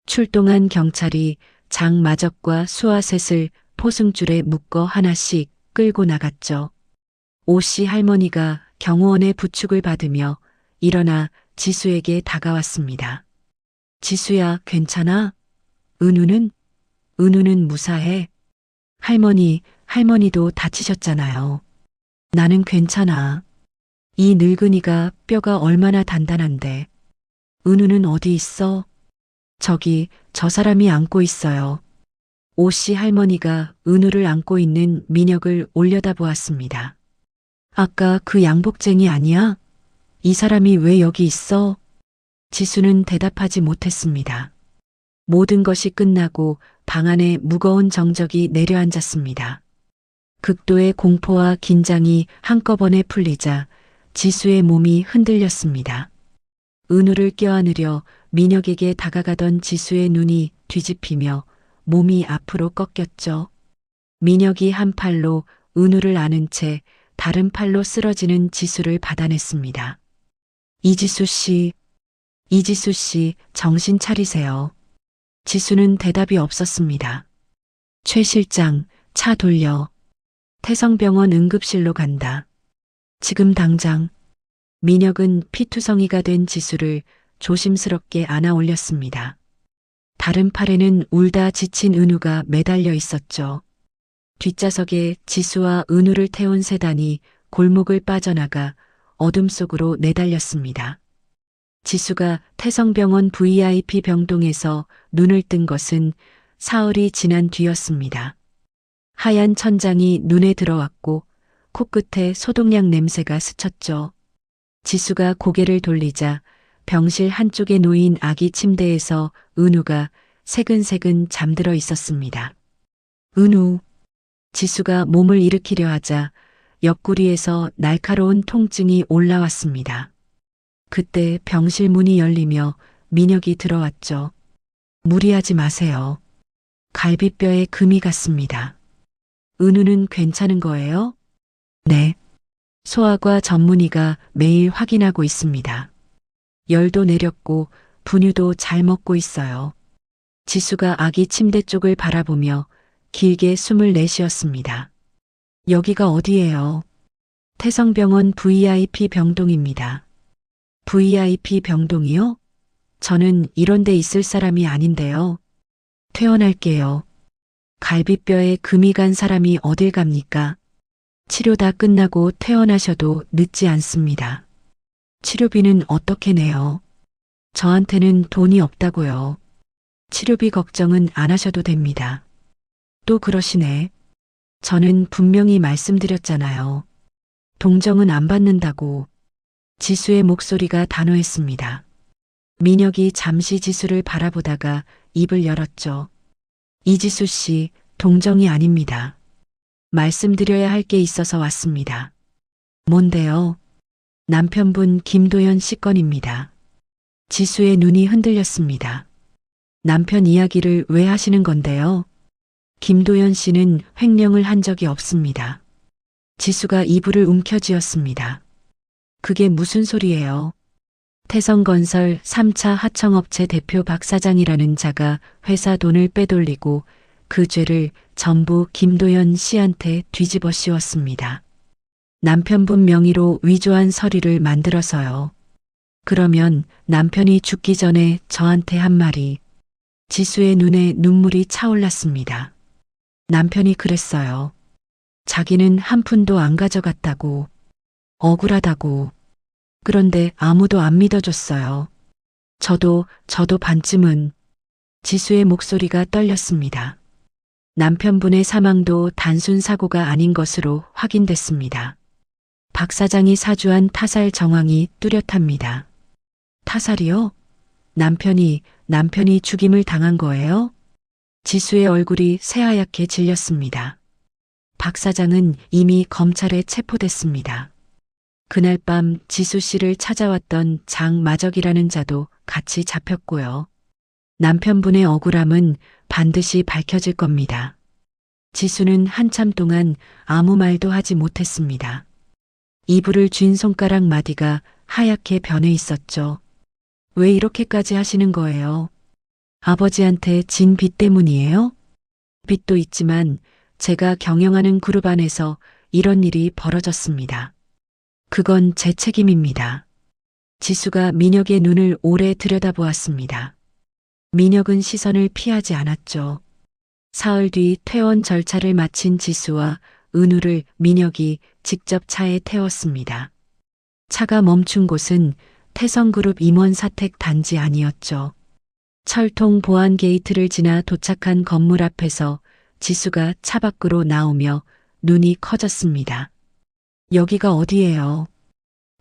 출동한 경찰이 장마적과 수아셋을 포승줄에 묶어 하나씩 끌고 나갔죠. 오씨 할머니가 경호원의 부축을 받으며 일어나 지수에게 다가왔습니다. 지수야, 괜찮아? 은우는 무사해. 할머니도 다치셨잖아요. 나는 괜찮아. 이 늙은이가 뼈가 얼마나 단단한데. 은우는 어디 있어? 저기, 저 사람이 안고 있어요. 오씨 할머니가 은우를 안고 있는 민혁을 올려다보았습니다. 아까 그 양복쟁이 아니야? 이 사람이 왜 여기 있어? 지수는 대답하지 못했습니다. 모든 것이 끝나고 방 안에 무거운 정적이 내려앉았습니다. 극도의 공포와 긴장이 한꺼번에 풀리자 지수의 몸이 흔들렸습니다. 은우를 껴안으려 민혁에게 다가가던 지수의 눈이 뒤집히며 몸이 앞으로 꺾였죠. 민혁이 한 팔로 은우를 안은 채 다른 팔로 쓰러지는 지수를 받아냈습니다. 이지수 씨, 정신 차리세요. 지수는 대답이 없었습니다. 최 실장, 차 돌려. 태성병원 응급실로 간다. 지금 당장. 민혁은 피투성이가 된 지수를 조심스럽게 안아 올렸습니다. 다른 팔에는 울다 지친 은우가 매달려 있었죠. 뒷좌석에 지수와 은우를 태운 세단이 골목을 빠져나가 어둠 속으로 내달렸습니다. 지수가 태성병원 VIP 병동에서 눈을 뜬 것은 사흘이 지난 뒤였습니다. 하얀 천장이 눈에 들어왔고 코끝에 소독약 냄새가 스쳤죠. 지수가 고개를 돌리자 병실 한쪽에 놓인 아기 침대에서 은우가 새근새근 잠들어 있었습니다. 은우. 지수가 몸을 일으키려 하자 옆구리에서 날카로운 통증이 올라왔습니다. 그때 병실 문이 열리며 민혁이 들어왔죠. 무리하지 마세요. 갈비뼈에 금이 갔습니다. 은우는 괜찮은 거예요? 네. 소아과 전문의가 매일 확인하고 있습니다. 열도 내렸고 분유도 잘 먹고 있어요. 지수가 아기 침대 쪽을 바라보며 길게 숨을 내쉬었습니다. 여기가 어디예요? 태성병원 VIP 병동입니다. VIP 병동이요? 저는 이런 데 있을 사람이 아닌데요. 퇴원할게요. 갈비뼈에 금이 간 사람이 어딜 갑니까? 치료 다 끝나고 퇴원하셔도 늦지 않습니다. 치료비는 어떻게 내요? 저한테는 돈이 없다고요. 치료비 걱정은 안 하셔도 됩니다. 또 그러시네. 저는 분명히 말씀드렸잖아요. 동정은 안 받는다고. 지수의 목소리가 단호했습니다. 민혁이 잠시 지수를 바라보다가 입을 열었죠. 이지수 씨, 동정이 아닙니다. 말씀드려야 할 게 있어서 왔습니다. 뭔데요? 남편분 김도연 씨 건입니다. 지수의 눈이 흔들렸습니다. 남편 이야기를 왜 하시는 건데요? 김도연 씨는 횡령을 한 적이 없습니다. 지수가 이불을 움켜쥐었습니다. 그게 무슨 소리예요? 태성건설 3차 하청업체 대표 박 사장이라는 자가 회사 돈을 빼돌리고 그 죄를 전부 김도연 씨한테 뒤집어 씌웠습니다. 남편분 명의로 위조한 서류를 만들어서요. 그러면 남편이 죽기 전에 저한테 한 말이. 지수의 눈에 눈물이 차올랐습니다. 남편이 그랬어요. 자기는 한 푼도 안 가져갔다고. 억울하다고. 그런데 아무도 안 믿어줬어요. 저도 반쯤은. 지수의 목소리가 떨렸습니다. 남편분의 사망도 단순 사고가 아닌 것으로 확인됐습니다. 박 사장이 사주한 타살 정황이 뚜렷합니다. 타살이요? 남편이 죽임을 당한 거예요? 지수의 얼굴이 새하얗게 질렸습니다. 박 사장은 이미 검찰에 체포됐습니다. 그날 밤 지수 씨를 찾아왔던 장마적이라는 자도 같이 잡혔고요. 남편분의 억울함은 반드시 밝혀질 겁니다. 지수는 한참 동안 아무 말도 하지 못했습니다. 이불을 쥔 손가락 마디가 하얗게 변해 있었죠. 왜 이렇게까지 하시는 거예요? 아버지한테 진 빚 때문이에요? 빚도 있지만 제가 경영하는 그룹 안에서 이런 일이 벌어졌습니다. 그건 제 책임입니다. 지수가 민혁의 눈을 오래 들여다보았습니다. 민혁은 시선을 피하지 않았죠. 사흘 뒤 퇴원 절차를 마친 지수와 은우를 민혁이 직접 차에 태웠습니다. 차가 멈춘 곳은 태성그룹 임원 사택 단지 아니었죠. 철통 보안 게이트를 지나 도착한 건물 앞에서 지수가 차 밖으로 나오며 눈이 커졌습니다. 여기가 어디예요?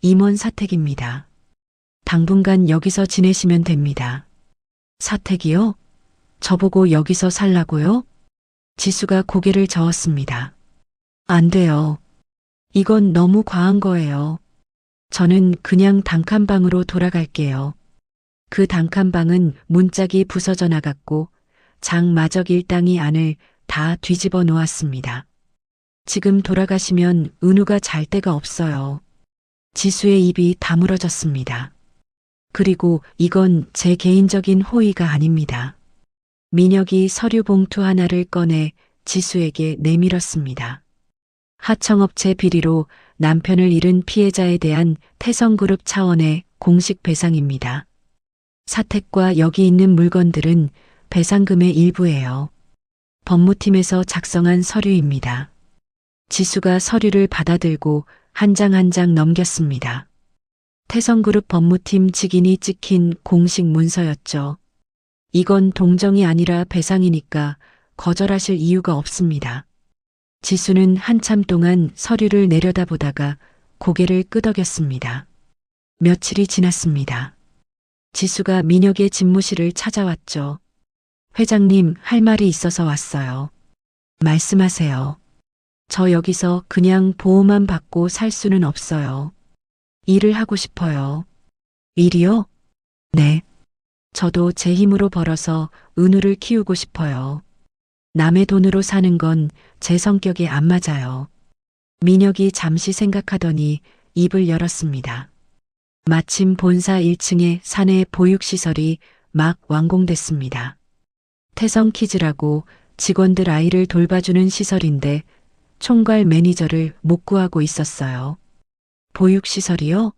임원 사택입니다. 당분간 여기서 지내시면 됩니다. 사택이요? 저보고 여기서 살라고요? 지수가 고개를 저었습니다. 안 돼요. 이건 너무 과한 거예요. 저는 그냥 단칸방으로 돌아갈게요. 그 단칸방은 문짝이 부서져 나갔고 장마적 일당이 안을 다 뒤집어 놓았습니다. 지금 돌아가시면 은우가 잘 데가 없어요. 지수의 입이 다물어졌습니다. 그리고 이건 제 개인적인 호의가 아닙니다. 민혁이 서류 봉투 하나를 꺼내 지수에게 내밀었습니다. 하청업체 비리로 남편을 잃은 피해자에 대한 태성그룹 차원의 공식 배상입니다. 사택과 여기 있는 물건들은 배상금의 일부예요. 법무팀에서 작성한 서류입니다. 지수가 서류를 받아들고 한 장 한 장 넘겼습니다. 태성그룹 법무팀 직인이 찍힌 공식 문서였죠. 이건 동정이 아니라 배상이니까 거절하실 이유가 없습니다. 지수는 한참 동안 서류를 내려다보다가 고개를 끄덕였습니다. 며칠이 지났습니다. 지수가 민혁의 집무실을 찾아왔죠. 회장님, 할 말이 있어서 왔어요. 말씀하세요. 저 여기서 그냥 보호만 받고 살 수는 없어요. 일을 하고 싶어요. 일이요? 네. 저도 제 힘으로 벌어서 은우를 키우고 싶어요. 남의 돈으로 사는 건 제 성격에 안 맞아요. 민혁이 잠시 생각하더니 입을 열었습니다. 마침 본사 1층에 사내 보육시설이 막 완공됐습니다. 태성키즈라고 직원들 아이를 돌봐주는 시설인데 총괄 매니저를 못 구하고 있었어요. 보육시설이요?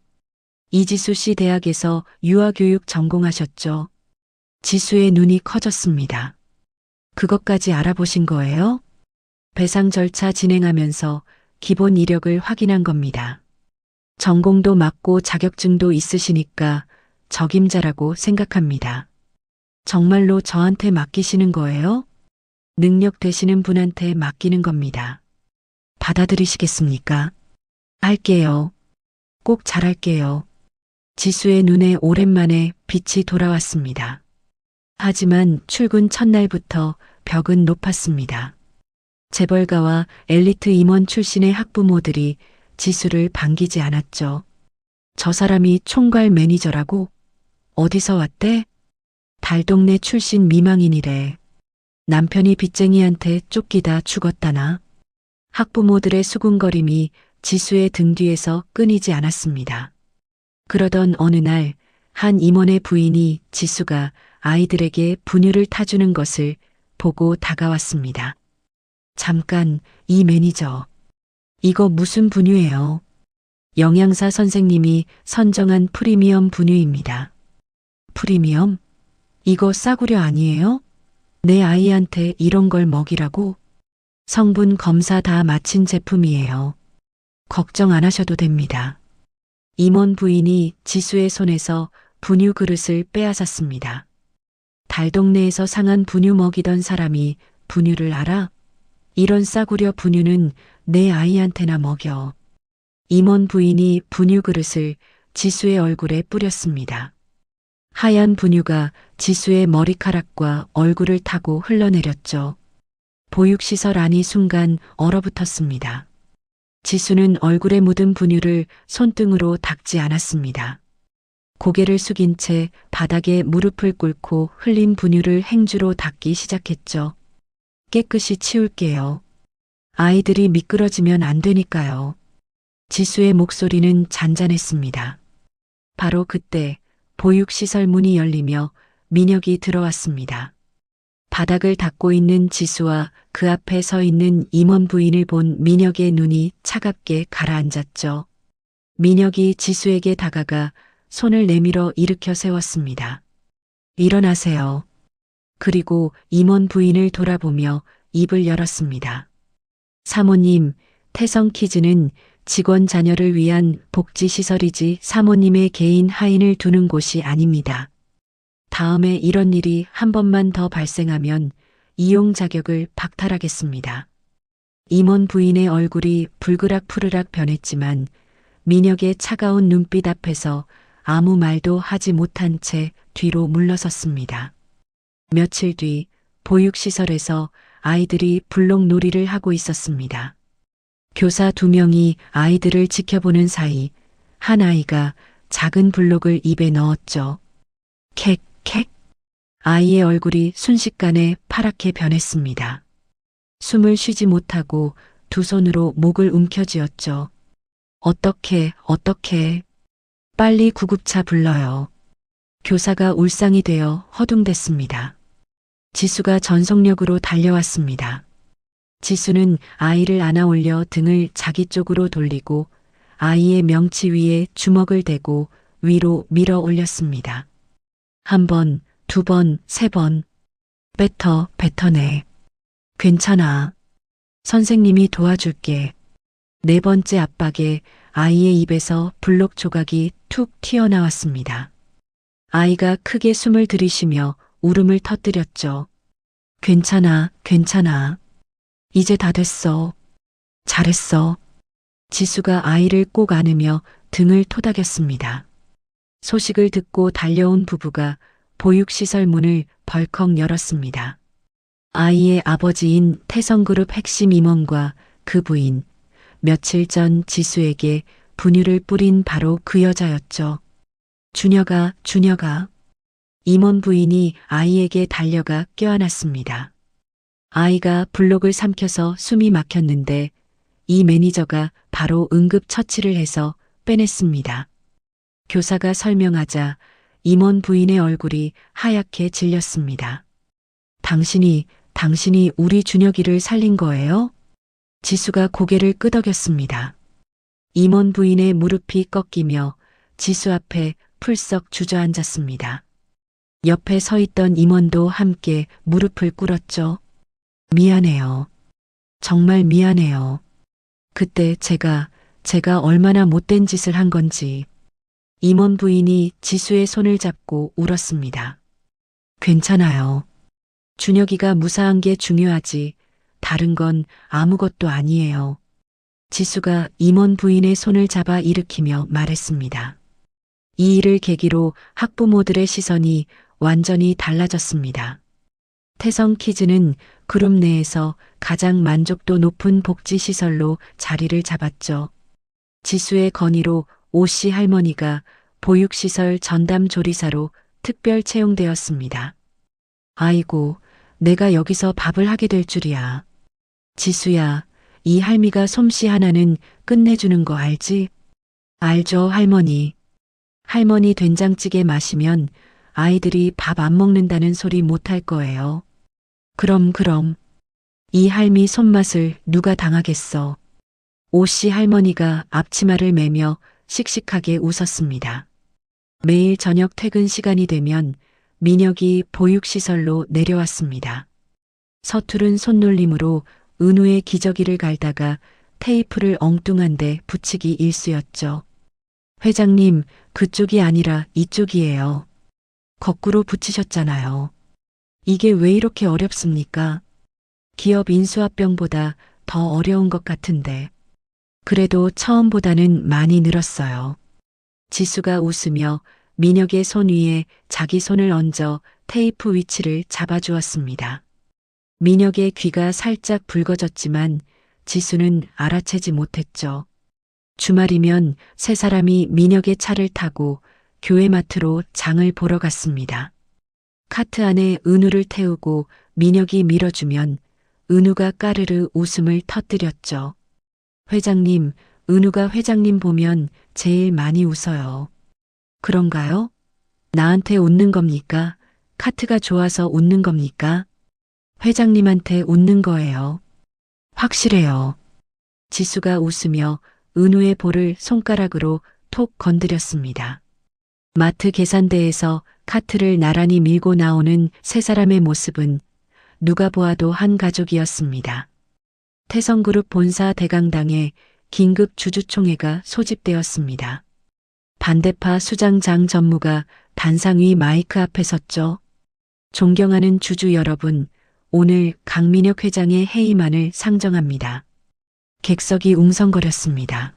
이지수 씨 대학에서 유아교육 전공하셨죠? 지수의 눈이 커졌습니다. 그것까지 알아보신 거예요? 배상 절차 진행하면서 기본 이력을 확인한 겁니다. 전공도 맞고 자격증도 있으시니까 적임자라고 생각합니다. 정말로 저한테 맡기시는 거예요? 능력 되시는 분한테 맡기는 겁니다. 받아들이시겠습니까? 할게요. 꼭 잘할게요. 지수의 눈에 오랜만에 빛이 돌아왔습니다. 하지만 출근 첫날부터 벽은 높았습니다. 재벌가와 엘리트 임원 출신의 학부모들이 지수를 반기지 않았죠. 저 사람이 총괄 매니저라고? 어디서 왔대? 달동네 출신 미망인이래. 남편이 빚쟁이한테 쫓기다 죽었다나? 학부모들의 수군거림이 지수의 등 뒤에서 끊이지 않았습니다. 그러던 어느 날 한 임원의 부인이 지수가 아이들에게 분유를 타주는 것을 보고 다가왔습니다. 잠깐, 이 매니저. 이거 무슨 분유예요? 영양사 선생님이 선정한 프리미엄 분유입니다. 프리미엄? 이거 싸구려 아니에요? 내 아이한테 이런 걸 먹이라고? 성분 검사 다 마친 제품이에요. 걱정 안 하셔도 됩니다. 임원 부인이 지수의 손에서 분유 그릇을 빼앗았습니다. 달동네에서 상한 분유 먹이던 사람이 분유를 알아? 이런 싸구려 분유는 내 아이한테나 먹여. 임원 부인이 분유 그릇을 지수의 얼굴에 뿌렸습니다. 하얀 분유가 지수의 머리카락과 얼굴을 타고 흘러내렸죠. 보육시설 안이 순간 얼어붙었습니다. 지수는 얼굴에 묻은 분유를 손등으로 닦지 않았습니다. 고개를 숙인 채 바닥에 무릎을 꿇고 흘린 분유를 행주로 닦기 시작했죠. 깨끗이 치울게요. 아이들이 미끄러지면 안 되니까요. 지수의 목소리는 잔잔했습니다. 바로 그때 보육시설 문이 열리며 민혁이 들어왔습니다. 바닥을 닦고 있는 지수와 그 앞에 서 있는 임원 부인을 본 민혁의 눈이 차갑게 가라앉았죠. 민혁이 지수에게 다가가 손을 내밀어 일으켜 세웠습니다. 일어나세요. 그리고 임원 부인을 돌아보며 입을 열었습니다. 사모님, 태성키즈는 직원 자녀를 위한 복지시설이지 사모님의 개인 하인을 두는 곳이 아닙니다. 다음에 이런 일이 한 번만 더 발생하면 이용 자격을 박탈하겠습니다. 임원 부인의 얼굴이 불그락푸르락 변했지만 민혁의 차가운 눈빛 앞에서 아무 말도 하지 못한 채 뒤로 물러섰습니다. 며칠 뒤 보육시설에서 아이들이 블록놀이를 하고 있었습니다. 교사 2명이 아이들을 지켜보는 사이 한 아이가 작은 블록을 입에 넣었죠. 캑. 아이의 얼굴이 순식간에 파랗게 변했습니다. 숨을 쉬지 못하고 두 손으로 목을 움켜쥐었죠. 어떻게. 빨리 구급차 불러요. 교사가 울상이 되어 허둥댔습니다. 지수가 전속력으로 달려왔습니다. 지수는 아이를 안아 올려 등을 자기 쪽으로 돌리고 아이의 명치 위에 주먹을 대고 위로 밀어 올렸습니다. 1번, 2번, 3번. 뱉어내. 괜찮아. 선생님이 도와줄게. 4번째 압박에 아이의 입에서 블록 조각이 툭 튀어나왔습니다. 아이가 크게 숨을 들이쉬며 울음을 터뜨렸죠. 괜찮아. 이제 다 됐어. 잘했어. 지수가 아이를 꼭 안으며 등을 토닥였습니다. 소식을 듣고 달려온 부부가 보육시설 문을 벌컥 열었습니다. 아이의 아버지인 태성그룹 핵심 임원과 그 부인, 며칠 전 지수에게 분유를 뿌린 바로 그 여자였죠. 준혁아. 임원 부인이 아이에게 달려가 껴안았습니다. 아이가 블록을 삼켜서 숨이 막혔는데 이 매니저가 바로 응급처치를 해서 빼냈습니다. 교사가 설명하자 임원 부인의 얼굴이 하얗게 질렸습니다. 당신이 우리 준혁이를 살린 거예요? 지수가 고개를 끄덕였습니다. 임원 부인의 무릎이 꺾이며 지수 앞에 풀썩 주저앉았습니다. 옆에 서 있던 임원도 함께 무릎을 꿇었죠. 미안해요. 정말 미안해요. 그때 제가 얼마나 못된 짓을 한 건지. 임원 부인이 지수의 손을 잡고 울었습니다. 괜찮아요. 준혁이가 무사한 게 중요하지. 다른 건 아무것도 아니에요. 지수가 임원 부인의 손을 잡아 일으키며 말했습니다. 이 일을 계기로 학부모들의 시선이 완전히 달라졌습니다. 태성키즈는 그룹 내에서 가장 만족도 높은 복지시설로 자리를 잡았죠. 지수의 건의로 오씨 할머니가 보육시설 전담 조리사로 특별 채용되었습니다. 아이고, 내가 여기서 밥을 하게 될 줄이야. 지수야, 이 할미가 솜씨 하나는 끝내주는 거 알지? 알죠, 할머니. 할머니 된장찌개 마시면 아이들이 밥 안 먹는다는 소리 못 할 거예요. 그럼. 이 할미 손맛을 누가 당하겠어. 오씨 할머니가 앞치마를 매며 씩씩하게 웃었습니다. 매일 저녁 퇴근 시간이 되면 민혁이 보육시설로 내려왔습니다. 서투른 손놀림으로 은우의 기저귀를 갈다가 테이프를 엉뚱한데 붙이기 일쑤였죠. 회장님, 그쪽이 아니라 이쪽이에요. 거꾸로 붙이셨잖아요. 이게 왜 이렇게 어렵습니까? 기업 인수합병보다 더 어려운 것 같은데. 그래도 처음보다는 많이 늘었어요. 지수가 웃으며 민혁의 손 위에 자기 손을 얹어 테이프 위치를 잡아주었습니다. 민혁의 귀가 살짝 붉어졌지만 지수는 알아채지 못했죠. 주말이면 세 사람이 민혁의 차를 타고 교회 마트로 장을 보러 갔습니다. 카트 안에 은우를 태우고 민혁이 밀어주면 은우가 까르르 웃음을 터뜨렸죠. 회장님, 은우가 회장님 보면 제일 많이 웃어요. 그런가요? 나한테 웃는 겁니까? 카트가 좋아서 웃는 겁니까? 회장님한테 웃는 거예요. 확실해요. 지수가 웃으며 은우의 볼을 손가락으로 톡 건드렸습니다. 마트 계산대에서 카트를 나란히 밀고 나오는 세 사람의 모습은 누가 보아도 한 가족이었습니다. 태성그룹 본사 대강당에 긴급 주주총회가 소집되었습니다. 반대파 수장장 전무가 단상 위 마이크 앞에 섰죠. 존경하는 주주 여러분, 오늘 강민혁 회장의 해임안을 상정합니다. 객석이 웅성거렸습니다.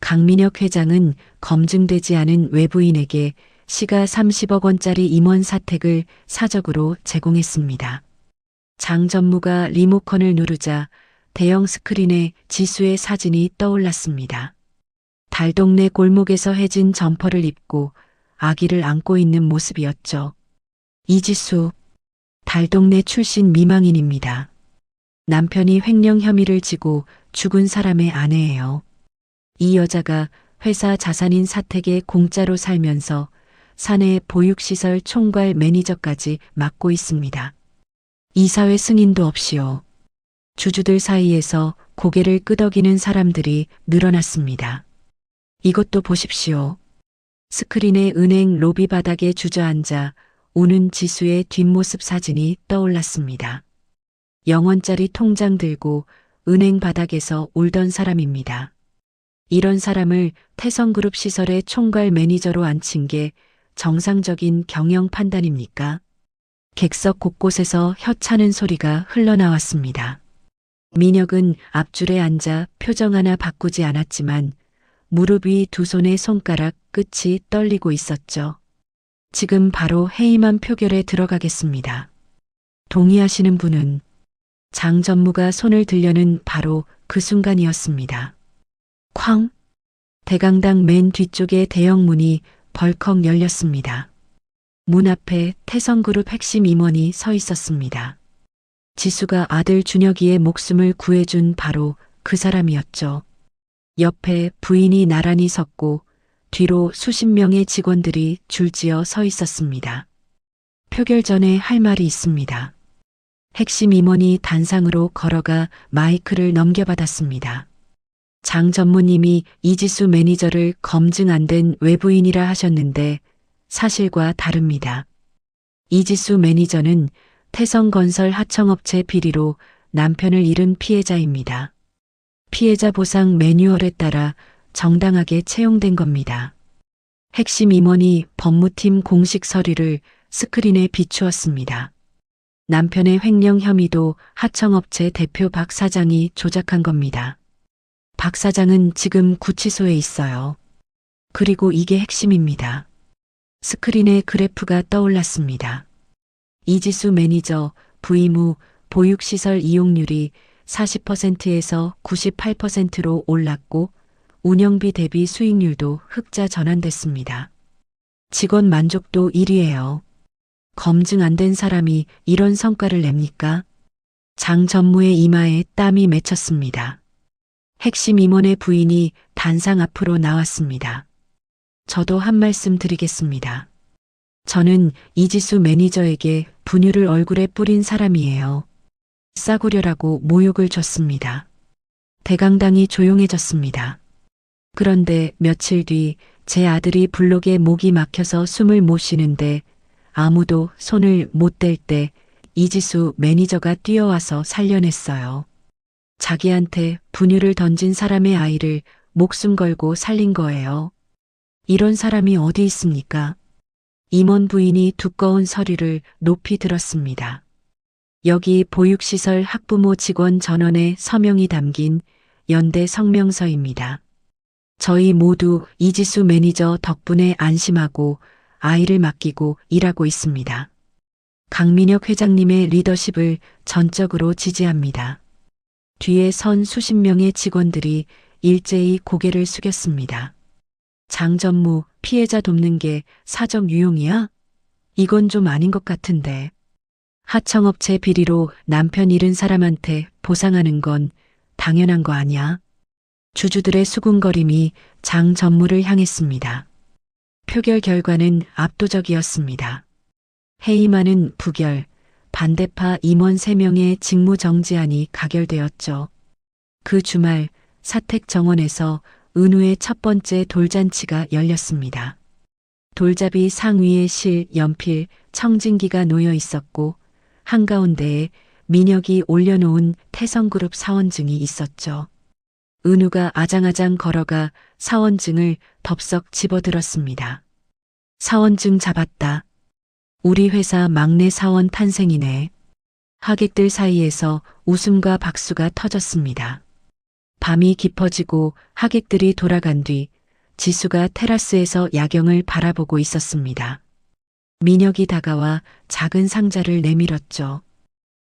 강민혁 회장은 검증되지 않은 외부인에게 시가 30억 원짜리 임원 사택을 사적으로 제공했습니다. 장 전무가 리모컨을 누르자 대형 스크린에 지수의 사진이 떠올랐습니다. 달동네 골목에서 해진 점퍼를 입고 아기를 안고 있는 모습이었죠. 이지수, 달동네 출신 미망인입니다. 남편이 횡령 혐의를 지고 죽은 사람의 아내예요. 이 여자가 회사 자산인 사택에 공짜로 살면서 사내 보육시설 총괄 매니저까지 맡고 있습니다. 이사회 승인도 없이요. 주주들 사이에서 고개를 끄덕이는 사람들이 늘어났습니다. 이것도 보십시오. 스크린에 은행 로비 바닥에 주저앉아 우는 지수의 뒷모습 사진이 떠올랐습니다. 0원짜리 통장 들고 은행 바닥에서 울던 사람입니다. 이런 사람을 태성그룹 시설의 총괄 매니저로 앉힌 게 정상적인 경영 판단입니까? 객석 곳곳에서 혀차는 소리가 흘러나왔습니다. 민혁은 앞줄에 앉아 표정 하나 바꾸지 않았지만 무릎 위 두 손의 손가락 끝이 떨리고 있었죠. 지금 바로 회의만 표결에 들어가겠습니다. 동의하시는 분은 장 전무가 손을 들려는 바로 그 순간이었습니다. 쾅! 대강당 맨 뒤쪽에 대형 문이 벌컥 열렸습니다. 문 앞에 태성그룹 핵심 임원이 서 있었습니다. 지수가 아들 준혁이의 목숨을 구해준 바로 그 사람이었죠. 옆에 부인이 나란히 섰고 뒤로 수십 명의 직원들이 줄지어 서 있었습니다. 표결 전에 할 말이 있습니다. 핵심 임원이 단상으로 걸어가 마이크를 넘겨받았습니다. 장 전무님이 이지수 매니저를 검증 안 된 외부인이라 하셨는데 사실과 다릅니다. 이지수 매니저는 태성건설 하청업체 비리로 남편을 잃은 피해자입니다. 피해자 보상 매뉴얼에 따라 정당하게 채용된 겁니다. 핵심 임원이 법무팀 공식 서류를 스크린에 비추었습니다. 남편의 횡령 혐의도 하청업체 대표 박 사장이 조작한 겁니다. 박 사장은 지금 구치소에 있어요. 그리고 이게 핵심입니다. 스크린에 그래프가 떠올랐습니다. 이지수 매니저 부임 후 보육시설 이용률이 40%에서 98%로 올랐고 운영비 대비 수익률도 흑자 전환됐습니다. 직원 만족도 1위예요. 검증 안 된 사람이 이런 성과를 냅니까? 장 전무의 이마에 땀이 맺혔습니다. 핵심 임원의 부인이 단상 앞으로 나왔습니다. 저도 한 말씀 드리겠습니다. 저는 이지수 매니저에게 분유를 얼굴에 뿌린 사람이에요. 싸구려라고 모욕을 줬습니다. 대강당이 조용해졌습니다. 그런데 며칠 뒤 제 아들이 블록에 목이 막혀서 숨을 못 쉬는데 아무도 손을 못 댈 때 이지수 매니저가 뛰어와서 살려냈어요. 자기한테 분유를 던진 사람의 아이를 목숨 걸고 살린 거예요. 이런 사람이 어디 있습니까? 임원 부인이 두꺼운 서류를 높이 들었습니다. 여기 보육시설 학부모 직원 전원의 서명이 담긴 연대 성명서입니다. 저희 모두 이지수 매니저 덕분에 안심하고 아이를 맡기고 일하고 있습니다. 강민혁 회장님의 리더십을 전적으로 지지합니다. 뒤에 선 수십 명의 직원들이 일제히 고개를 숙였습니다. 장 전무, 피해자 돕는 게 사적 유용이야? 이건 좀 아닌 것 같은데. 하청업체 비리로 남편 잃은 사람한테 보상하는 건 당연한 거 아니야? 주주들의 수군거림이 장 전무를 향했습니다. 표결 결과는 압도적이었습니다. 해임하는 부결, 반대파 임원 3명의 직무정지안이 가결되었죠. 그 주말 사택정원에서 은우의 첫 번째 돌잔치가 열렸습니다. 돌잡이 상위에 실, 연필, 청진기가 놓여 있었고 한가운데에 민혁이 올려놓은 태성그룹 사원증이 있었죠. 은우가 아장아장 걸어가 사원증을 덥석 집어들었습니다. 사원증 잡았다. 우리 회사 막내 사원 탄생이네. 하객들 사이에서 웃음과 박수가 터졌습니다. 밤이 깊어지고 하객들이 돌아간 뒤 지수가 테라스에서 야경을 바라보고 있었습니다. 민혁이 다가와 작은 상자를 내밀었죠.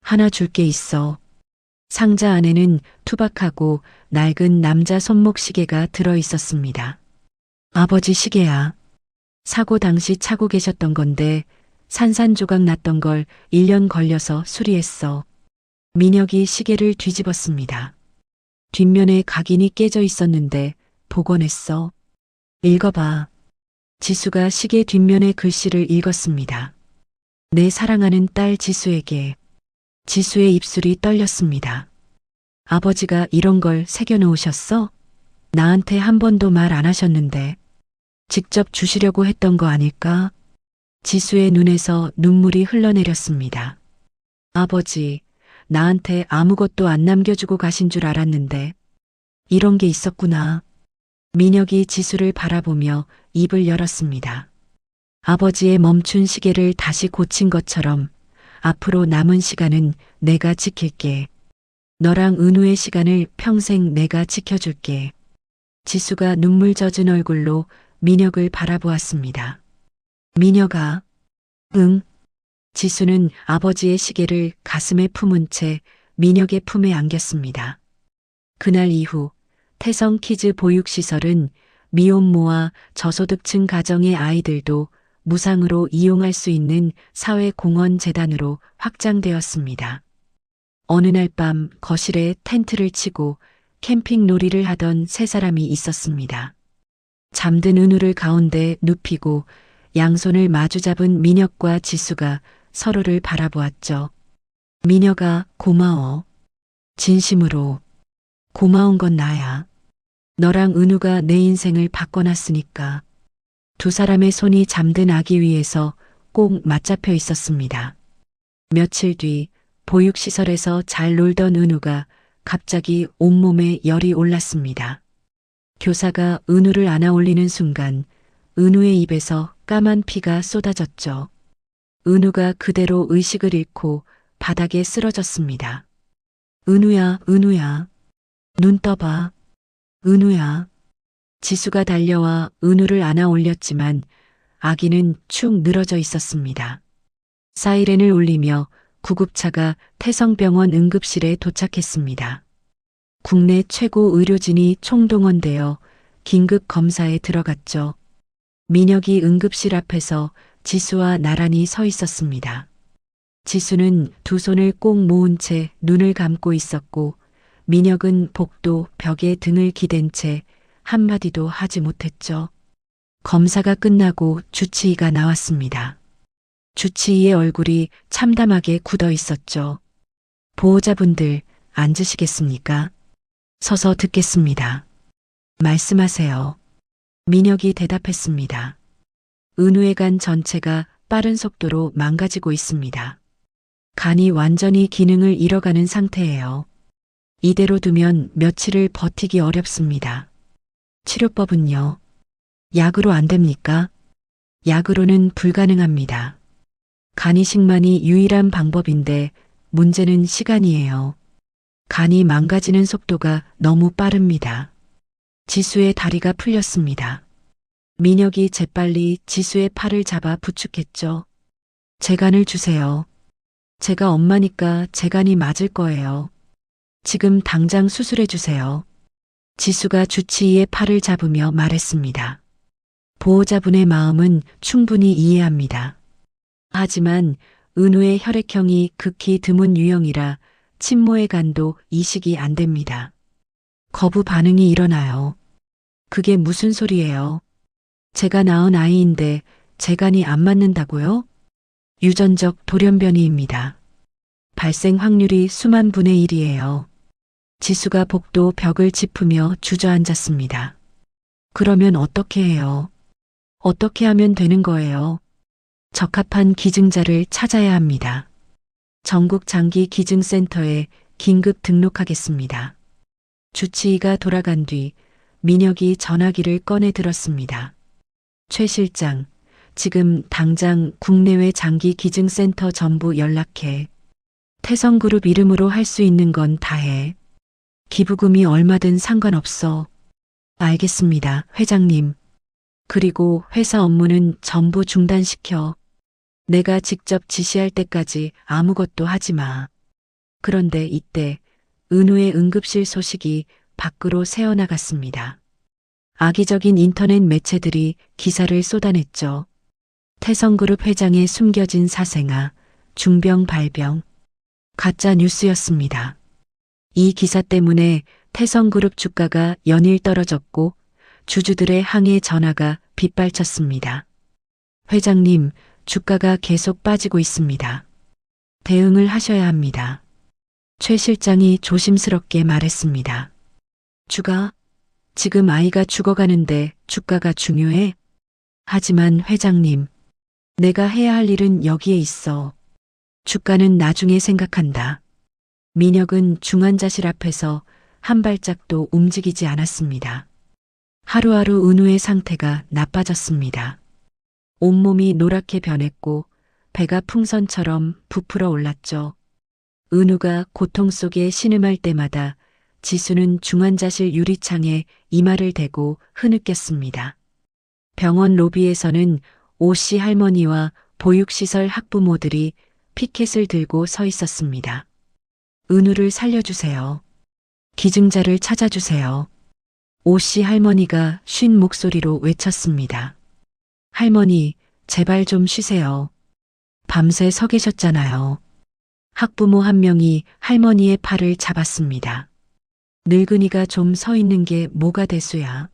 하나 줄 게 있어. 상자 안에는 투박하고 낡은 남자 손목 시계가 들어 있었습니다. 아버지 시계야. 사고 당시 차고 계셨던 건데 산산조각 났던 걸 1년 걸려서 수리했어. 민혁이 시계를 뒤집었습니다. 뒷면에 각인이 깨져 있었는데 복원했어. 읽어봐. 지수가 시계 뒷면의 글씨를 읽었습니다. 내 사랑하는 딸 지수에게. 지수의 입술이 떨렸습니다. 아버지가 이런 걸 새겨놓으셨어? 나한테 한 번도 말 안 하셨는데 직접 주시려고 했던 거 아닐까? 지수의 눈에서 눈물이 흘러내렸습니다. 아버지, 나한테 아무것도 안 남겨주고 가신 줄 알았는데 이런 게 있었구나. 민혁이 지수를 바라보며 입을 열었습니다. 아버지의 멈춘 시계를 다시 고친 것처럼 앞으로 남은 시간은 내가 지킬게. 너랑 은우의 시간을 평생 내가 지켜줄게. 지수가 눈물 젖은 얼굴로 민혁을 바라보았습니다. 미녀가, 응. 지수는 아버지의 시계를 가슴에 품은 채 민혁의 품에 안겼습니다. 그날 이후 태성 키즈 보육시설은 미혼모와 저소득층 가정의 아이들도 무상으로 이용할 수 있는 사회공헌재단으로 확장되었습니다. 어느 날 밤 거실에 텐트를 치고 캠핑 놀이를 하던 세 사람이 있었습니다. 잠든 은우를 가운데 눕히고 양손을 마주잡은 민혁과 지수가 서로를 바라보았죠. 민혁아, 고마워. 진심으로. 고마운 건 나야. 너랑 은우가 내 인생을 바꿔놨으니까. 두 사람의 손이 잠든 아기 위에서 꼭 맞잡혀 있었습니다. 며칠 뒤 보육시설에서 잘 놀던 은우가 갑자기 온몸에 열이 올랐습니다. 교사가 은우를 안아 올리는 순간 은우의 입에서 까만 피가 쏟아졌죠. 은우가 그대로 의식을 잃고 바닥에 쓰러졌습니다. 은우야, 은우야. 눈 떠봐. 은우야. 지수가 달려와 은우를 안아 올렸지만 아기는 축 늘어져 있었습니다. 사이렌을 울리며 구급차가 태성병원 응급실에 도착했습니다. 국내 최고 의료진이 총동원되어 긴급 검사에 들어갔죠. 민혁이 응급실 앞에서 지수와 나란히 서 있었습니다. 지수는 두 손을 꼭 모은 채 눈을 감고 있었고 민혁은 복도 벽에 등을 기댄 채 한마디도 하지 못했죠. 검사가 끝나고 주치의가 나왔습니다. 주치의의 얼굴이 참담하게 굳어 있었죠. 보호자분들 앉으시겠습니까? 서서 듣겠습니다. 말씀하세요. 민혁이 대답했습니다. 은우의 간 전체가 빠른 속도로 망가지고 있습니다. 간이 완전히 기능을 잃어가는 상태예요. 이대로 두면 며칠을 버티기 어렵습니다. 치료법은요? 약으로 안 됩니까? 약으로는 불가능합니다. 간이식만이 유일한 방법인데 문제는 시간이에요. 간이 망가지는 속도가 너무 빠릅니다. 지수의 다리가 풀렸습니다. 민혁이 재빨리 지수의 팔을 잡아 부축했죠. 제 간을 주세요. 제가 엄마니까 제 간이 맞을 거예요. 지금 당장 수술해 주세요. 지수가 주치의의 팔을 잡으며 말했습니다. 보호자분의 마음은 충분히 이해합니다. 하지만 은우의 혈액형이 극히 드문 유형이라 친모의 간도 이식이 안 됩니다. 거부 반응이 일어나요. 그게 무슨 소리예요? 제가 낳은 아이인데 제 간이 안 맞는다고요? 유전적 돌연변이입니다. 발생 확률이 수만 분의 1이에요. 지수가 복도 벽을 짚으며 주저앉았습니다. 그러면 어떻게 해요? 어떻게 하면 되는 거예요? 적합한 기증자를 찾아야 합니다. 전국 장기 기증센터에 긴급 등록하겠습니다. 주치의가 돌아간 뒤 민혁이 전화기를 꺼내 들었습니다. 최 실장, 지금 당장 국내외 장기 기증센터 전부 연락해. 태성그룹 이름으로 할 수 있는 건 다 해. 기부금이 얼마든 상관없어. 알겠습니다, 회장님. 그리고 회사 업무는 전부 중단시켜. 내가 직접 지시할 때까지 아무것도 하지 마. 그런데 이때 은우의 응급실 소식이 밖으로 새어나갔습니다. 악의적인 인터넷 매체들이 기사를 쏟아냈죠. 태성그룹 회장의 숨겨진 사생아, 중병 발병. 가짜 뉴스였습니다. 이 기사 때문에 태성그룹 주가가 연일 떨어졌고 주주들의 항해 전화가 빗발쳤습니다. 회장님, 주가가 계속 빠지고 있습니다. 대응을 하셔야 합니다. 최 실장이 조심스럽게 말했습니다. 지금 아이가 죽어가는데 주가가 중요해? 하지만 회장님, 내가 해야 할 일은 여기에 있어. 주가는 나중에 생각한다. 민혁은 중환자실 앞에서 한 발짝도 움직이지 않았습니다. 하루하루 은우의 상태가 나빠졌습니다. 온몸이 노랗게 변했고 배가 풍선처럼 부풀어 올랐죠. 은우가 고통 속에 신음할 때마다 지수는 중환자실 유리창에 이마를 대고 흐느꼈습니다. 병원 로비에서는 오씨 할머니와 보육시설 학부모들이 피켓을 들고 서 있었습니다. 은우를 살려주세요. 기증자를 찾아주세요. 오씨 할머니가 쉰 목소리로 외쳤습니다. 할머니, 제발 좀 쉬세요. 밤새 서 계셨잖아요. 학부모 한 명이 할머니의 팔을 잡았습니다. 늙은이가 좀 서 있는 게 뭐가 대수야.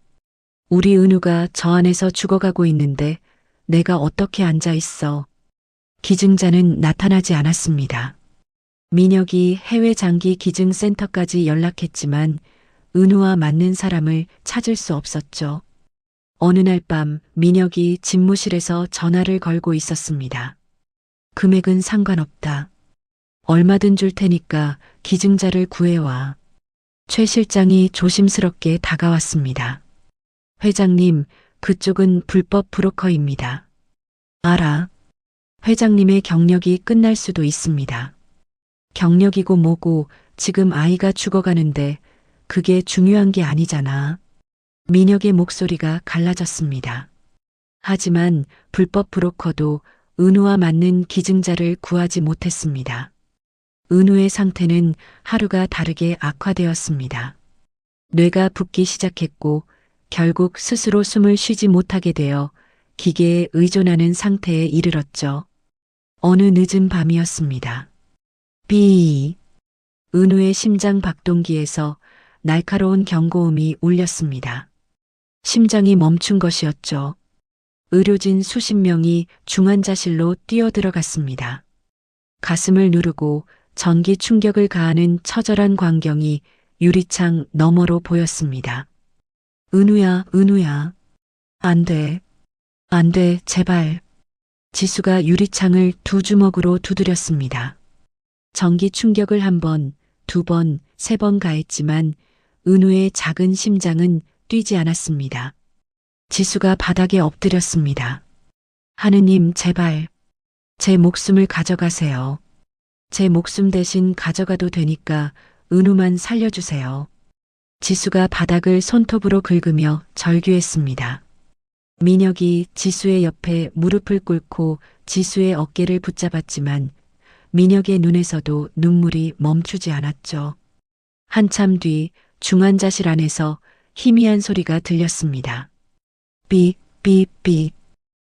우리 은우가 저 안에서 죽어가고 있는데 내가 어떻게 앉아 있어. 기증자는 나타나지 않았습니다. 민혁이 해외 장기 기증센터까지 연락했지만 은우와 맞는 사람을 찾을 수 없었죠. 어느 날 밤 민혁이 집무실에서 전화를 걸고 있었습니다. 금액은 상관없다. 얼마든 줄 테니까 기증자를 구해와. 최 실장이 조심스럽게 다가왔습니다. 회장님, 그쪽은 불법 브로커입니다. 알아. 회장님의 경력이 끝날 수도 있습니다. 경력이고 뭐고 지금 아이가 죽어가는데 그게 중요한 게 아니잖아. 민혁의 목소리가 갈라졌습니다. 하지만 불법 브로커도 은우와 맞는 기증자를 구하지 못했습니다. 은우의 상태는 하루가 다르게 악화되었습니다. 뇌가 붓기 시작했고 결국 스스로 숨을 쉬지 못하게 되어 기계에 의존하는 상태에 이르렀죠. 어느 늦은 밤이었습니다. 삐. 은우의 심장 박동기에서 날카로운 경고음이 울렸습니다. 심장이 멈춘 것이었죠. 의료진 수십 명이 중환자실로 뛰어들어갔습니다. 가슴을 누르고 전기 충격을 가하는 처절한 광경이 유리창 너머로 보였습니다. 은우야, 은우야. 안 돼. 안 돼, 제발. 지수가 유리창을 두 주먹으로 두드렸습니다. 전기 충격을 한 번, 두 번, 세 번 가했지만 은우의 작은 심장은 뛰지 않았습니다. 지수가 바닥에 엎드렸습니다. 하느님, 제발. 제 목숨을 가져가세요. 제 목숨 대신 가져가도 되니까 은우만 살려주세요. 지수가 바닥을 손톱으로 긁으며 절규했습니다. 민혁이 지수의 옆에 무릎을 꿇고 지수의 어깨를 붙잡았지만 민혁의 눈에서도 눈물이 멈추지 않았죠. 한참 뒤 중환자실 안에서 희미한 소리가 들렸습니다. 삐, 삐, 삐.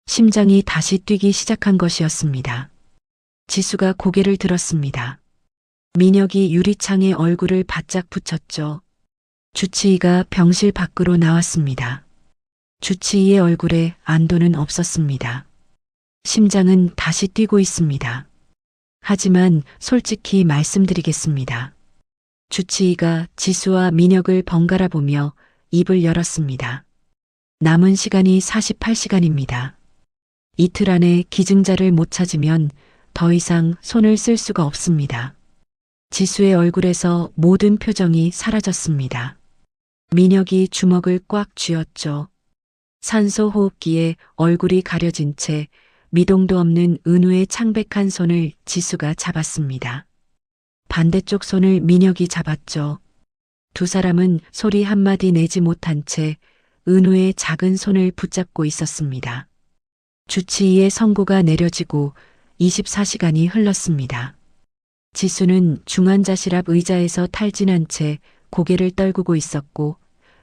심장이 다시 뛰기 시작한 것이었습니다. 지수가 고개를 들었습니다. 민혁이 유리창에 얼굴을 바짝 붙였죠. 주치의가 병실 밖으로 나왔습니다. 주치의의 얼굴에 안도는 없었습니다. 심장은 다시 뛰고 있습니다. 하지만 솔직히 말씀드리겠습니다. 주치의가 지수와 민혁을 번갈아 보며 입을 열었습니다. 남은 시간이 48시간입니다. 이틀 안에 기증자를 못 찾으면 더 이상 손을 쓸 수가 없습니다. 지수의 얼굴에서 모든 표정이 사라졌습니다. 민혁이 주먹을 꽉 쥐었죠. 산소 호흡기에 얼굴이 가려진 채 미동도 없는 은우의 창백한 손을 지수가 잡았습니다. 반대쪽 손을 민혁이 잡았죠. 두 사람은 소리 한마디 내지 못한 채 은우의 작은 손을 붙잡고 있었습니다. 주치의의 선고가 내려지고 24시간이 흘렀습니다. 지수는 중환자실 앞 의자에서 탈진한 채 고개를 떨구고 있었고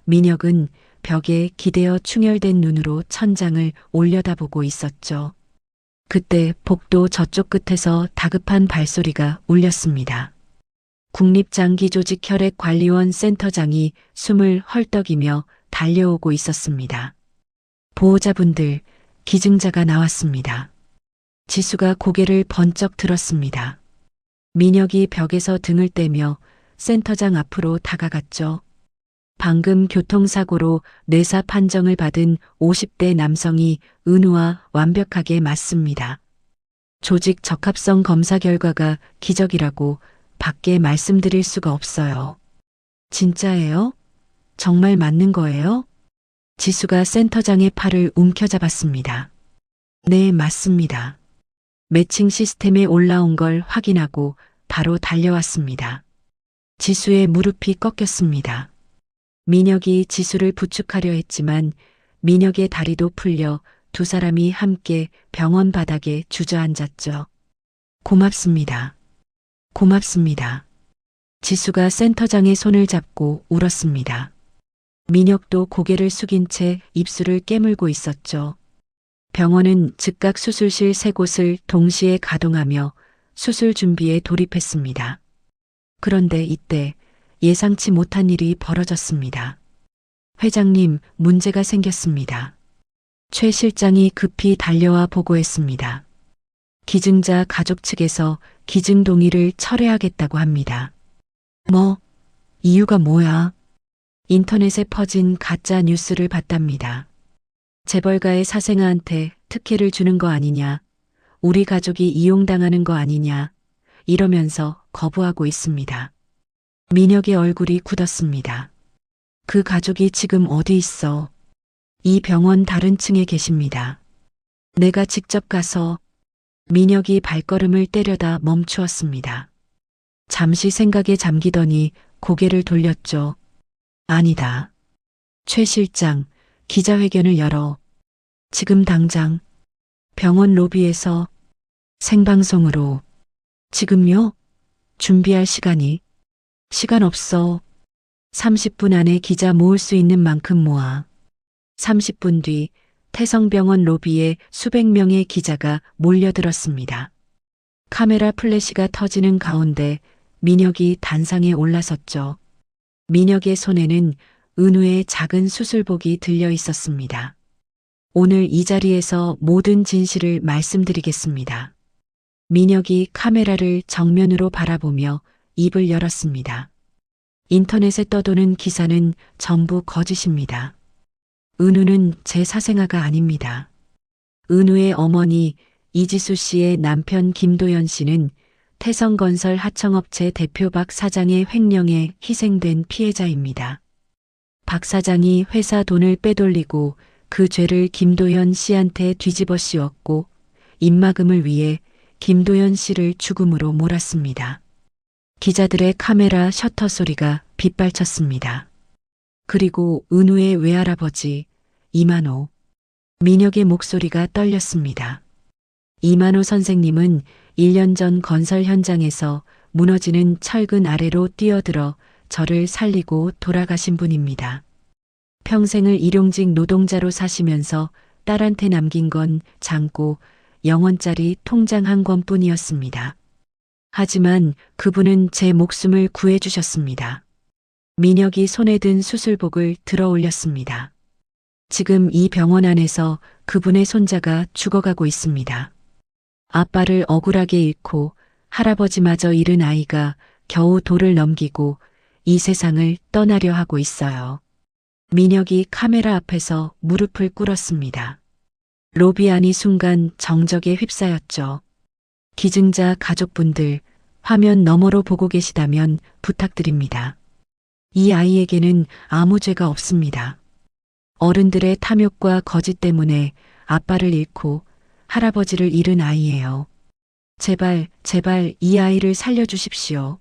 민혁은 벽에 기대어 충혈된 눈으로 천장을 올려다보고 있었죠. 그때 복도 저쪽 끝에서 다급한 발소리가 울렸습니다. 국립장기조직혈액관리원 센터장이 숨을 헐떡이며 달려오고 있었습니다. 보호자분들, 기증자가 나왔습니다. 지수가 고개를 번쩍 들었습니다. 민혁이 벽에서 등을 떼며 센터장 앞으로 다가갔죠. 방금 교통사고로 뇌사 판정을 받은 50대 남성이 은우와 완벽하게 맞습니다. 조직 적합성 검사 결과가 기적이라고 밖에 말씀드릴 수가 없어요. 진짜예요? 정말 맞는 거예요? 지수가 센터장의 팔을 움켜잡았습니다. 네, 맞습니다. 매칭 시스템에 올라온 걸 확인하고 바로 달려왔습니다. 지수의 무릎이 꺾였습니다. 민혁이 지수를 부축하려 했지만 민혁의 다리도 풀려 두 사람이 함께 병원 바닥에 주저앉았죠. 고맙습니다. 고맙습니다. 지수가 센터장의 손을 잡고 울었습니다. 민혁도 고개를 숙인 채 입술을 깨물고 있었죠. 병원은 즉각 수술실 3곳을 동시에 가동하며 수술 준비에 돌입했습니다. 그런데 이때 예상치 못한 일이 벌어졌습니다. 회장님, 문제가 생겼습니다. 최 실장이 급히 달려와 보고했습니다. 기증자 가족 측에서 기증 동의를 철회하겠다고 합니다. 뭐? 이유가 뭐야? 인터넷에 퍼진 가짜 뉴스를 봤답니다. 재벌가의 사생아한테 특혜를 주는 거 아니냐, 우리 가족이 이용당하는 거 아니냐, 이러면서 거부하고 있습니다. 민혁의 얼굴이 굳었습니다. 그 가족이 지금 어디 있어? 이 병원 다른 층에 계십니다. 내가 직접 가서. 민혁이 발걸음을 때려다 멈추었습니다. 잠시 생각에 잠기더니 고개를 돌렸죠. 아니다. 최 실장, 기자회견을 열어. 지금 당장. 병원 로비에서. 생방송으로. 지금요? 준비할 시간이. 시간 없어. 30분 안에 기자 모을 수 있는 만큼 모아. 30분 뒤 태성병원 로비에 수백 명의 기자가 몰려들었습니다. 카메라 플래시가 터지는 가운데 민혁이 단상에 올라섰죠. 민혁의 손에는 은우의 작은 수술복이 들려 있었습니다. 오늘 이 자리에서 모든 진실을 말씀드리겠습니다. 민혁이 카메라를 정면으로 바라보며 입을 열었습니다. 인터넷에 떠도는 기사는 전부 거짓입니다. 은우는 제 사생아가 아닙니다. 은우의 어머니 이지수 씨의 남편 김도연 씨는 태성건설 하청업체 대표 박 사장의 횡령에 희생된 피해자입니다. 박 사장이 회사 돈을 빼돌리고 그 죄를 김도연 씨한테 뒤집어 씌웠고 입막음을 위해 김도연 씨를 죽음으로 몰았습니다. 기자들의 카메라 셔터 소리가 빗발쳤습니다. 그리고 은우의 외할아버지 이만호. 민혁의 목소리가 떨렸습니다. 이만호 선생님은 1년 전 건설 현장에서 무너지는 철근 아래로 뛰어들어 저를 살리고 돌아가신 분입니다. 평생을 일용직 노동자로 사시면서 딸한테 남긴 건 장고 0원짜리 통장 한 권뿐이었습니다. 하지만 그분은 제 목숨을 구해주셨습니다. 민혁이 손에 든 수술복을 들어 올렸습니다. 지금 이 병원 안에서 그분의 손자가 죽어가고 있습니다. 아빠를 억울하게 잃고 할아버지마저 잃은 아이가 겨우 돌을 넘기고 이 세상을 떠나려 하고 있어요. 민혁이 카메라 앞에서 무릎을 꿇었습니다. 로비 안이 순간 정적에 휩싸였죠. 기증자 가족분들, 화면 너머로 보고 계시다면 부탁드립니다. 이 아이에게는 아무 죄가 없습니다. 어른들의 탐욕과 거짓 때문에 아빠를 잃고 할아버지를 잃은 아이예요. 제발, 제발 이 아이를 살려주십시오.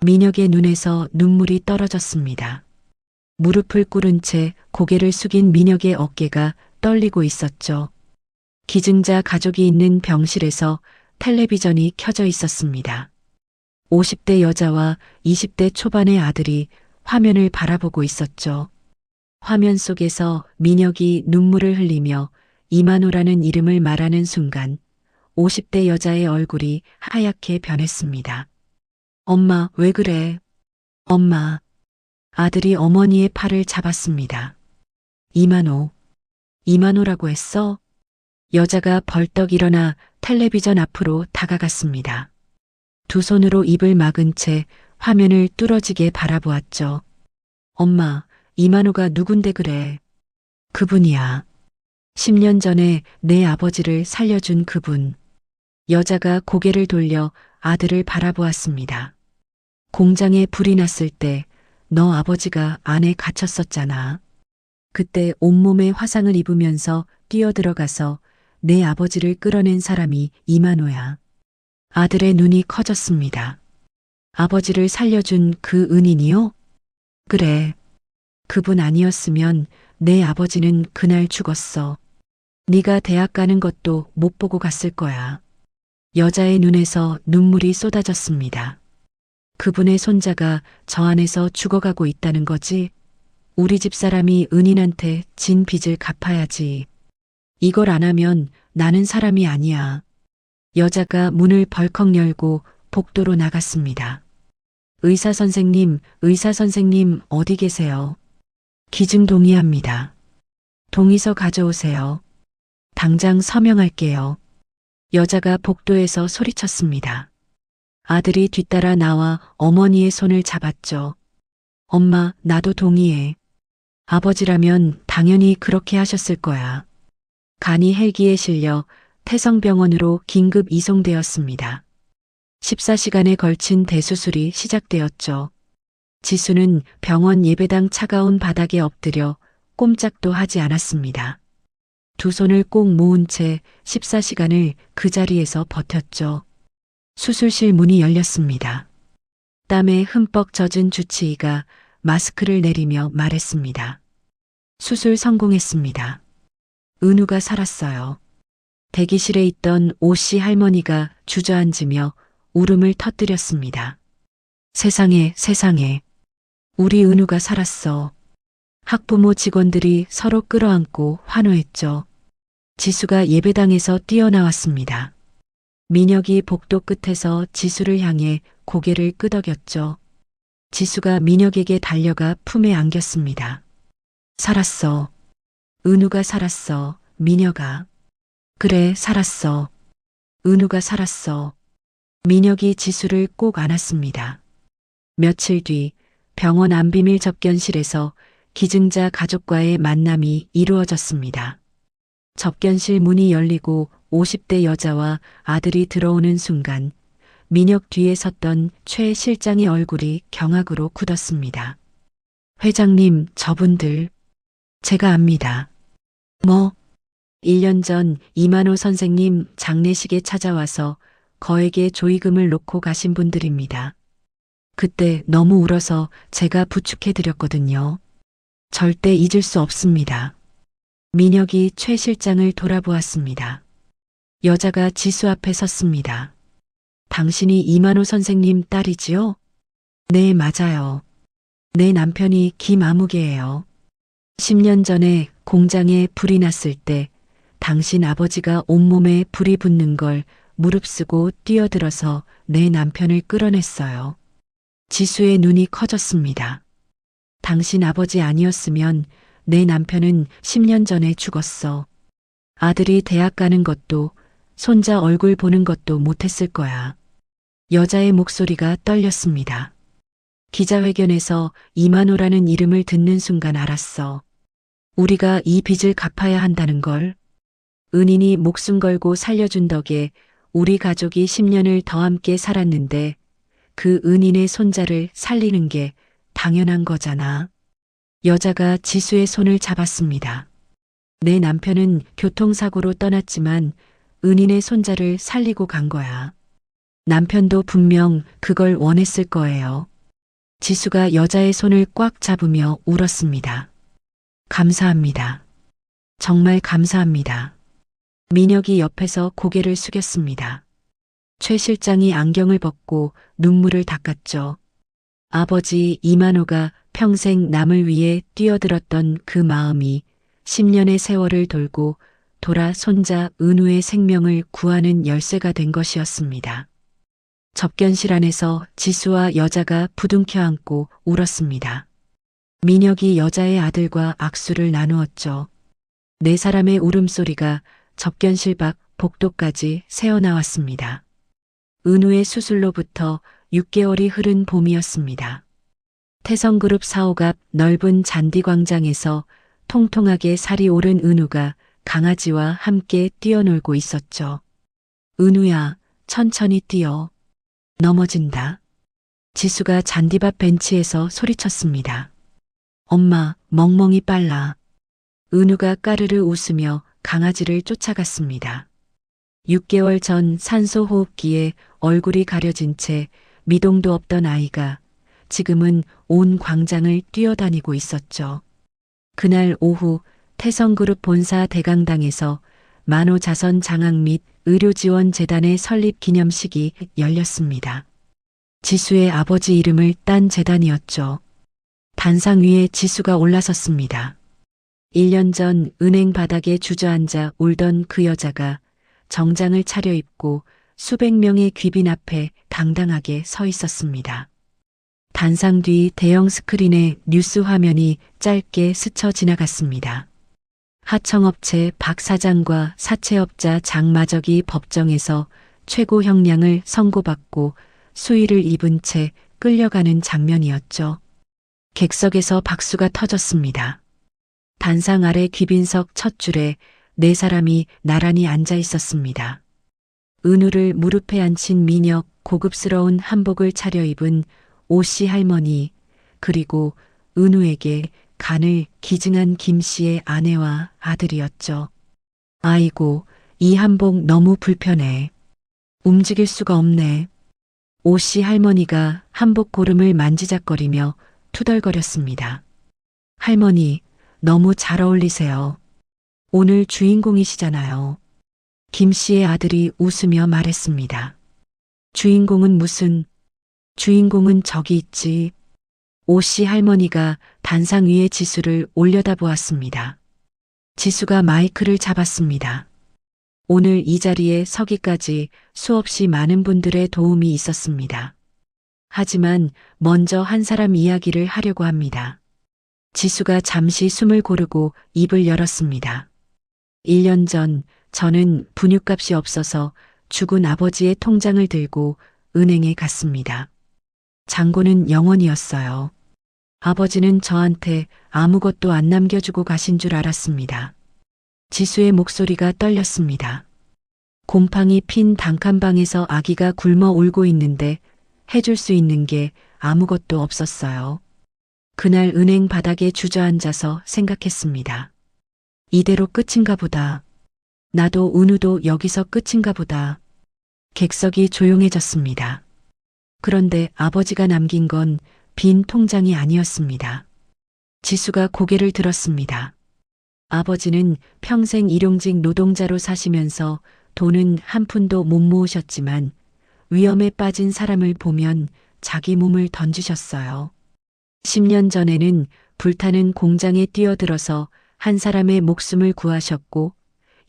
민혁의 눈에서 눈물이 떨어졌습니다. 무릎을 꿇은 채 고개를 숙인 민혁의 어깨가 떨리고 있었죠. 기증자 가족이 있는 병실에서 텔레비전이 켜져 있었습니다. 50대 여자와 20대 초반의 아들이 화면을 바라보고 있었죠. 화면 속에서 민혁이 눈물을 흘리며 이만호라는 이름을 말하는 순간 50대 여자의 얼굴이 하얗게 변했습니다. 엄마, 왜 그래? 엄마. 아들이 어머니의 팔을 잡았습니다. 이만호. 이만호라고 했어? 여자가 벌떡 일어나 텔레비전 앞으로 다가갔습니다. 두 손으로 입을 막은 채 화면을 뚫어지게 바라보았죠. 엄마, 이만호가 누군데 그래? 그분이야. 10년 전에 내 아버지를 살려준 그분. 여자가 고개를 돌려 아들을 바라보았습니다. 공장에 불이 났을 때 너 아버지가 안에 갇혔었잖아. 그때 온몸에 화상을 입으면서 뛰어들어가서 내 아버지를 끌어낸 사람이 이만호야. 아들의 눈이 커졌습니다. 아버지를 살려준 그 은인이요? 그래. 그분 아니었으면 내 아버지는 그날 죽었어. 네가 대학 가는 것도 못 보고 갔을 거야. 여자의 눈에서 눈물이 쏟아졌습니다. 그분의 손자가 저 안에서 죽어가고 있다는 거지. 우리 집 사람이 은인한테 진 빚을 갚아야지. 이걸 안 하면 나는 사람이 아니야. 여자가 문을 벌컥 열고 복도로 나갔습니다. 의사 선생님 어디 계세요? 기증 동의합니다. 동의서 가져오세요. 당장 서명할게요. 여자가 복도에서 소리쳤습니다. 아들이 뒤따라 나와 어머니의 손을 잡았죠. 엄마, 나도 동의해. 아버지라면 당연히 그렇게 하셨을 거야. 간이 헬기에 실려 태성병원으로 긴급 이송되었습니다. 14시간에 걸친 대수술이 시작되었죠. 지수는 병원 예배당 차가운 바닥에 엎드려 꼼짝도 하지 않았습니다. 두 손을 꼭 모은 채 14시간을 그 자리에서 버텼죠. 수술실 문이 열렸습니다. 땀에 흠뻑 젖은 주치의가 마스크를 내리며 말했습니다. 수술 성공했습니다. 은우가 살았어요. 대기실에 있던 오씨 할머니가 주저앉으며 울음을 터뜨렸습니다. 세상에, 세상에. 우리 은우가 살았어. 학부모 직원들이 서로 끌어안고 환호했죠. 지수가 예배당에서 뛰어나왔습니다. 민혁이 복도 끝에서 지수를 향해 고개를 끄덕였죠. 지수가 민혁에게 달려가 품에 안겼습니다. 살았어. 은우가 살았어. 민혁아. 그래, 살았어. 은우가 살았어. 민혁이 지수를 꼭 안았습니다. 며칠 뒤 병원 안비밀 접견실에서 기증자 가족과의 만남이 이루어졌습니다. 접견실 문이 열리고 50대 여자와 아들이 들어오는 순간 민혁 뒤에 섰던 최 실장의 얼굴이 경악으로 굳었습니다. 회장님, 저분들 제가 압니다. 뭐? 1년 전 이만호 선생님 장례식에 찾아와서 거액의 조의금을 놓고 가신 분들입니다. 그때 너무 울어서 제가 부축해드렸거든요. 절대 잊을 수 없습니다. 민혁이 최 실장을 돌아보았습니다. 여자가 지수 앞에 섰습니다. 당신이 이만호 선생님 딸이지요? 네, 맞아요. 내 남편이 김아무개예요. 10년 전에 공장에 불이 났을 때 당신 아버지가 온몸에 불이 붙는 걸 무릅쓰고 뛰어들어서 내 남편을 끌어냈어요. 지수의 눈이 커졌습니다. 당신 아버지 아니었으면 내 남편은 10년 전에 죽었어. 아들이 대학 가는 것도 손자 얼굴 보는 것도 못했을 거야. 여자의 목소리가 떨렸습니다. 기자회견에서 이만호라는 이름을 듣는 순간 알았어. 우리가 이 빚을 갚아야 한다는 걸. 은인이 목숨 걸고 살려준 덕에 우리 가족이 10년을 더 함께 살았는데 그 은인의 손자를 살리는 게 당연한 거잖아. 여자가 지수의 손을 잡았습니다. 내 남편은 교통사고로 떠났지만 은인의 손자를 살리고 간 거야. 남편도 분명 그걸 원했을 거예요. 지수가 여자의 손을 꽉 잡으며 울었습니다. 감사합니다. 정말 감사합니다. 민혁이 옆에서 고개를 숙였습니다. 최 실장이 안경을 벗고 눈물을 닦았죠. 아버지 이만호가 평생 남을 위해 뛰어들었던 그 마음이 10년의 세월을 돌고 돌아 손자 은우의 생명을 구하는 열쇠가 된 것이었습니다. 접견실 안에서 지수와 여자가 부둥켜 안고 울었습니다. 민혁이 여자의 아들과 악수를 나누었죠. 네 사람의 울음소리가 접견실 밖 복도까지 새어나왔습니다. 은우의 수술로부터 6개월이 흐른 봄이었습니다. 태성그룹 사옥 앞 넓은 잔디광장에서 통통하게 살이 오른 은우가 강아지와 함께 뛰어놀고 있었죠. 은우야, 천천히 뛰어. 넘어진다. 지수가 잔디밭 벤치에서 소리쳤습니다. 엄마, 멍멍이 빨라. 은우가 까르르 웃으며 강아지를 쫓아갔습니다. 6개월 전 산소호흡기에 얼굴이 가려진 채 미동도 없던 아이가 지금은 온 광장을 뛰어다니고 있었죠. 그날 오후 태성그룹 본사 대강당에서 만호자선 장학 및 의료지원재단의 설립 기념식이 열렸습니다. 지수의 아버지 이름을 딴 재단이었죠. 단상 위에 지수가 올라섰습니다. 1년 전 은행 바닥에 주저앉아 울던 그 여자가 정장을 차려입고 수백 명의 귀빈 앞에 당당하게 서 있었습니다. 단상 뒤 대형 스크린에 뉴스 화면이 짧게 스쳐 지나갔습니다. 하청업체 박 사장과 사채업자 장마적이 법정에서 최고 형량을 선고받고 수의를 입은 채 끌려가는 장면이었죠. 객석에서 박수가 터졌습니다. 단상 아래 귀빈석 첫 줄에 네 사람이 나란히 앉아 있었습니다. 은우를 무릎에 앉힌 민혁, 고급스러운 한복을 차려입은 오씨 할머니, 그리고 은우에게 간을 기증한 김씨의 아내와 아들이었죠. 아이고, 이 한복 너무 불편해. 움직일 수가 없네. 오씨 할머니가 한복 고름을 만지작거리며 투덜거렸습니다. 할머니, 너무 잘 어울리세요. 오늘 주인공이시잖아요. 김씨의 아들이 웃으며 말했습니다. 주인공은 무슨, 주인공은 저기 있지. 오씨 할머니가 단상 위에 지수를 올려다보았습니다. 지수가 마이크를 잡았습니다. 오늘 이 자리에 서기까지 수없이 많은 분들의 도움이 있었습니다. 하지만 먼저 한 사람 이야기를 하려고 합니다. 지수가 잠시 숨을 고르고 입을 열었습니다. 1년 전 저는 분유값이 없어서 죽은 아버지의 통장을 들고 은행에 갔습니다. 잔고는 0원이었어요. 아버지는 저한테 아무것도 안 남겨주고 가신 줄 알았습니다. 지수의 목소리가 떨렸습니다. 곰팡이 핀 단칸방에서 아기가 굶어 울고 있는데 해줄 수 있는 게 아무것도 없었어요. 그날 은행 바닥에 주저앉아서 생각했습니다. 이대로 끝인가 보다. 나도 은우도 여기서 끝인가 보다. 객석이 조용해졌습니다. 그런데 아버지가 남긴 건 빈 통장이 아니었습니다. 지수가 고개를 들었습니다. 아버지는 평생 일용직 노동자로 사시면서 돈은 한 푼도 못 모으셨지만 위험에 빠진 사람을 보면 자기 몸을 던지셨어요. 10년 전에는 불타는 공장에 뛰어들어서 한 사람의 목숨을 구하셨고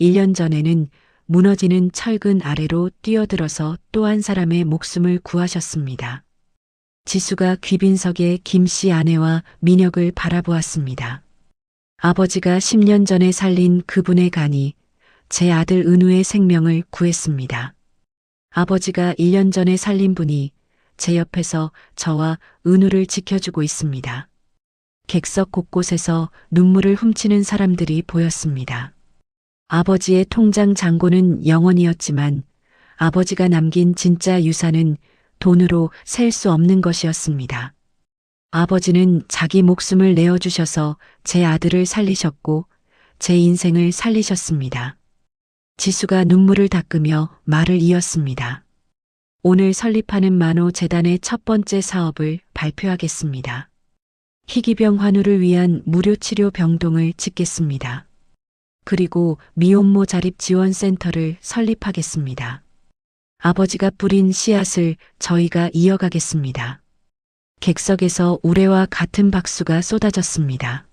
1년 전에는 무너지는 철근 아래로 뛰어들어서 또 한 사람의 목숨을 구하셨습니다. 지수가 귀빈석에 김씨 아내와 민혁을 바라보았습니다. 아버지가 10년 전에 살린 그분의 간이 제 아들 은우의 생명을 구했습니다. 아버지가 1년 전에 살린 분이 제 옆에서 저와 은우를 지켜주고 있습니다. 객석 곳곳에서 눈물을 훔치는 사람들이 보였습니다. 아버지의 통장 잔고는 0원이었지만 아버지가 남긴 진짜 유산은 돈으로 셀 수 없는 것이었습니다. 아버지는 자기 목숨을 내어주셔서 제 아들을 살리셨고 제 인생을 살리셨습니다. 지수가 눈물을 닦으며 말을 이었습니다. 오늘 설립하는 만호 재단의 첫 번째 사업을 발표하겠습니다. 희귀병 환우를 위한 무료 치료 병동을 짓겠습니다. 그리고 미혼모 자립 지원센터를 설립하겠습니다. 아버지가 뿌린 씨앗을 저희가 이어가겠습니다. 객석에서 우레와 같은 박수가 쏟아졌습니다.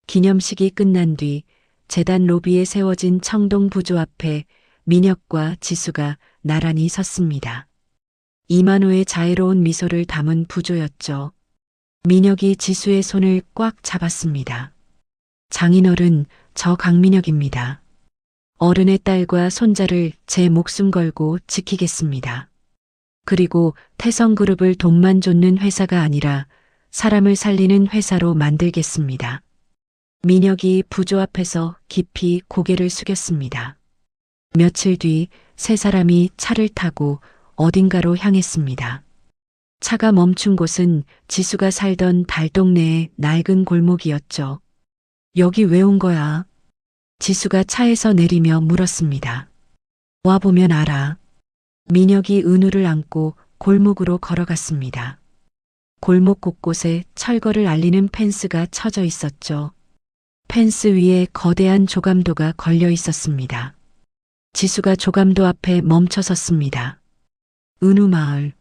기념식이 끝난 뒤 재단 로비에 세워진 청동 부조 앞에 민혁과 지수가 나란히 섰습니다. 이만호의 자애로운 미소를 담은 부조였죠. 민혁이 지수의 손을 꽉 잡았습니다. 장인어른, 저 강민혁입니다. 어른의 딸과 손자를 제 목숨 걸고 지키겠습니다. 그리고 태성그룹을 돈만 쫓는 회사가 아니라 사람을 살리는 회사로 만들겠습니다. 민혁이 부조 앞에서 깊이 고개를 숙였습니다. 며칠 뒤 세 사람이 차를 타고 어딘가로 향했습니다. 차가 멈춘 곳은 지수가 살던 달동네의 낡은 골목이었죠. 여기 왜 온 거야? 지수가 차에서 내리며 물었습니다. 와보면 알아. 민혁이 은우를 안고 골목으로 걸어갔습니다. 골목 곳곳에 철거를 알리는 펜스가 쳐져 있었죠. 펜스 위에 거대한 조감도가 걸려 있었습니다. 지수가 조감도 앞에 멈춰 섰습니다. 은우마을.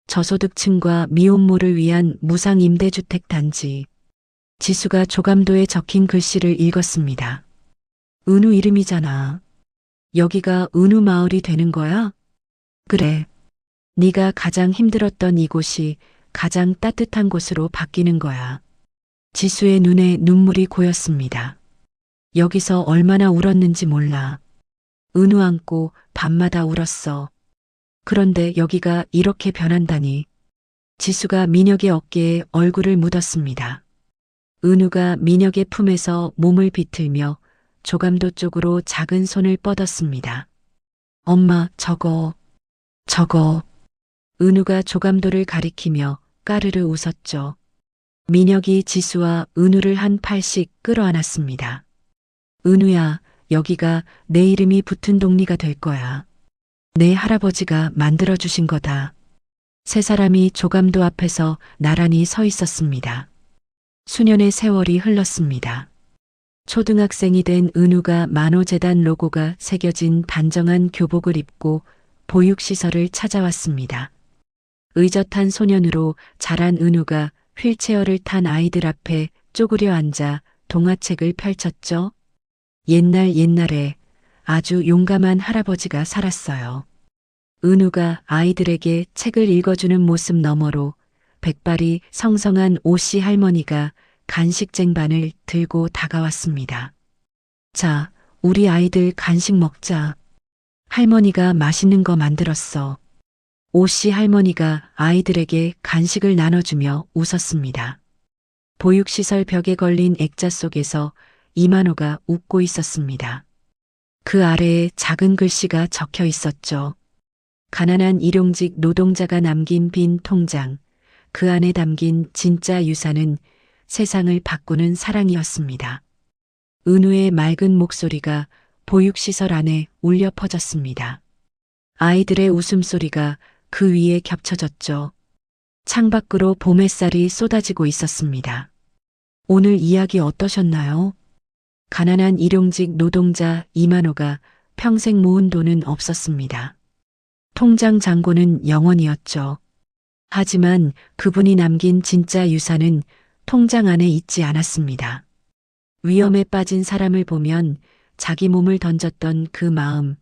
저소득층과 미혼모를 위한 무상임대주택 단지. 지수가 조감도에 적힌 글씨를 읽었습니다. 은우 이름이잖아. 여기가 은우마을이 되는 거야? 그래. 네가 가장 힘들었던 이곳이 가장 따뜻한 곳으로 바뀌는 거야. 지수의 눈에 눈물이 고였습니다. 여기서 얼마나 울었는지 몰라. 은우 안고 밤마다 울었어. 그런데 여기가 이렇게 변한다니. 지수가 민혁의 어깨에 얼굴을 묻었습니다. 은우가 민혁의 품에서 몸을 비틀며 조감도 쪽으로 작은 손을 뻗었습니다. 엄마, 저거. 은우가 조감도를 가리키며 까르르 웃었죠. 민혁이 지수와 은우를 한 팔씩 끌어안았습니다. 은우야, 여기가 내 이름이 붙은 동리가 될 거야. 내 할아버지가 만들어주신 거다. 세 사람이 조감도 앞에서 나란히 서 있었습니다. 수년의 세월이 흘렀습니다. 초등학생이 된 은우가 만호재단 로고가 새겨진 단정한 교복을 입고 보육시설을 찾아왔습니다. 의젓한 소년으로 자란 은우가 휠체어를 탄 아이들 앞에 쪼그려 앉아 동화책을 펼쳤죠. 옛날에 아주 용감한 할아버지가 살았어요. 은우가 아이들에게 책을 읽어주는 모습 너머로 백발이 성성한 오씨 할머니가 간식 쟁반을 들고 다가왔습니다. 자, 우리 아이들 간식 먹자. 할머니가 맛있는 거 만들었어. 오씨 할머니가 아이들에게 간식을 나눠주며 웃었습니다. 보육시설 벽에 걸린 액자 속에서 이만호가 웃고 있었습니다. 그 아래에 작은 글씨가 적혀 있었죠. 가난한 일용직 노동자가 남긴 빈 통장, 그 안에 담긴 진짜 유산은 세상을 바꾸는 사랑이었습니다. 은우의 맑은 목소리가 보육시설 안에 울려 퍼졌습니다. 아이들의 웃음소리가 그 위에 겹쳐졌죠. 창밖으로 봄 햇살이 쏟아지고 있었습니다. 오늘 이야기 어떠셨나요? 가난한 일용직 노동자 이만호가 평생 모은 돈은 없었습니다. 통장 잔고는 0원이었죠. 하지만 그분이 남긴 진짜 유산은 통장 안에 있지 않았습니다. 위험에 빠진 사람을 보면 자기 몸을 던졌던 그 마음,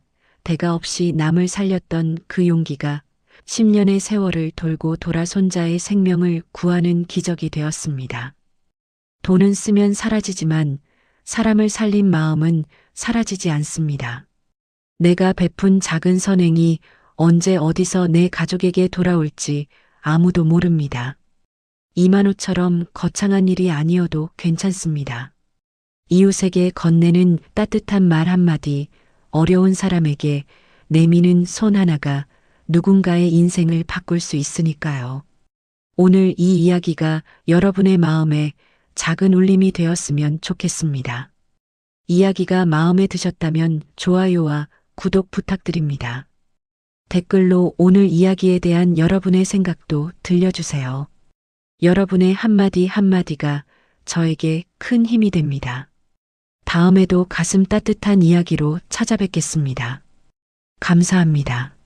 대가 없이 남을 살렸던 그 용기가 10년의 세월을 돌고 돌아 손자의 생명을 구하는 기적이 되었습니다. 돈은 쓰면 사라지지만 사람을 살린 마음은 사라지지 않습니다. 내가 베푼 작은 선행이 언제 어디서 내 가족에게 돌아올지 아무도 모릅니다. 이만호처럼 거창한 일이 아니어도 괜찮습니다. 이웃에게 건네는 따뜻한 말 한마디, 어려운 사람에게 내미는 손 하나가 누군가의 인생을 바꿀 수 있으니까요. 오늘 이 이야기가 여러분의 마음에 작은 울림이 되었으면 좋겠습니다. 이야기가 마음에 드셨다면 좋아요와 구독 부탁드립니다. 댓글로 오늘 이야기에 대한 여러분의 생각도 들려주세요. 여러분의 한마디 한마디가 저에게 큰 힘이 됩니다. 다음에도 가슴 따뜻한 이야기로 찾아뵙겠습니다. 감사합니다.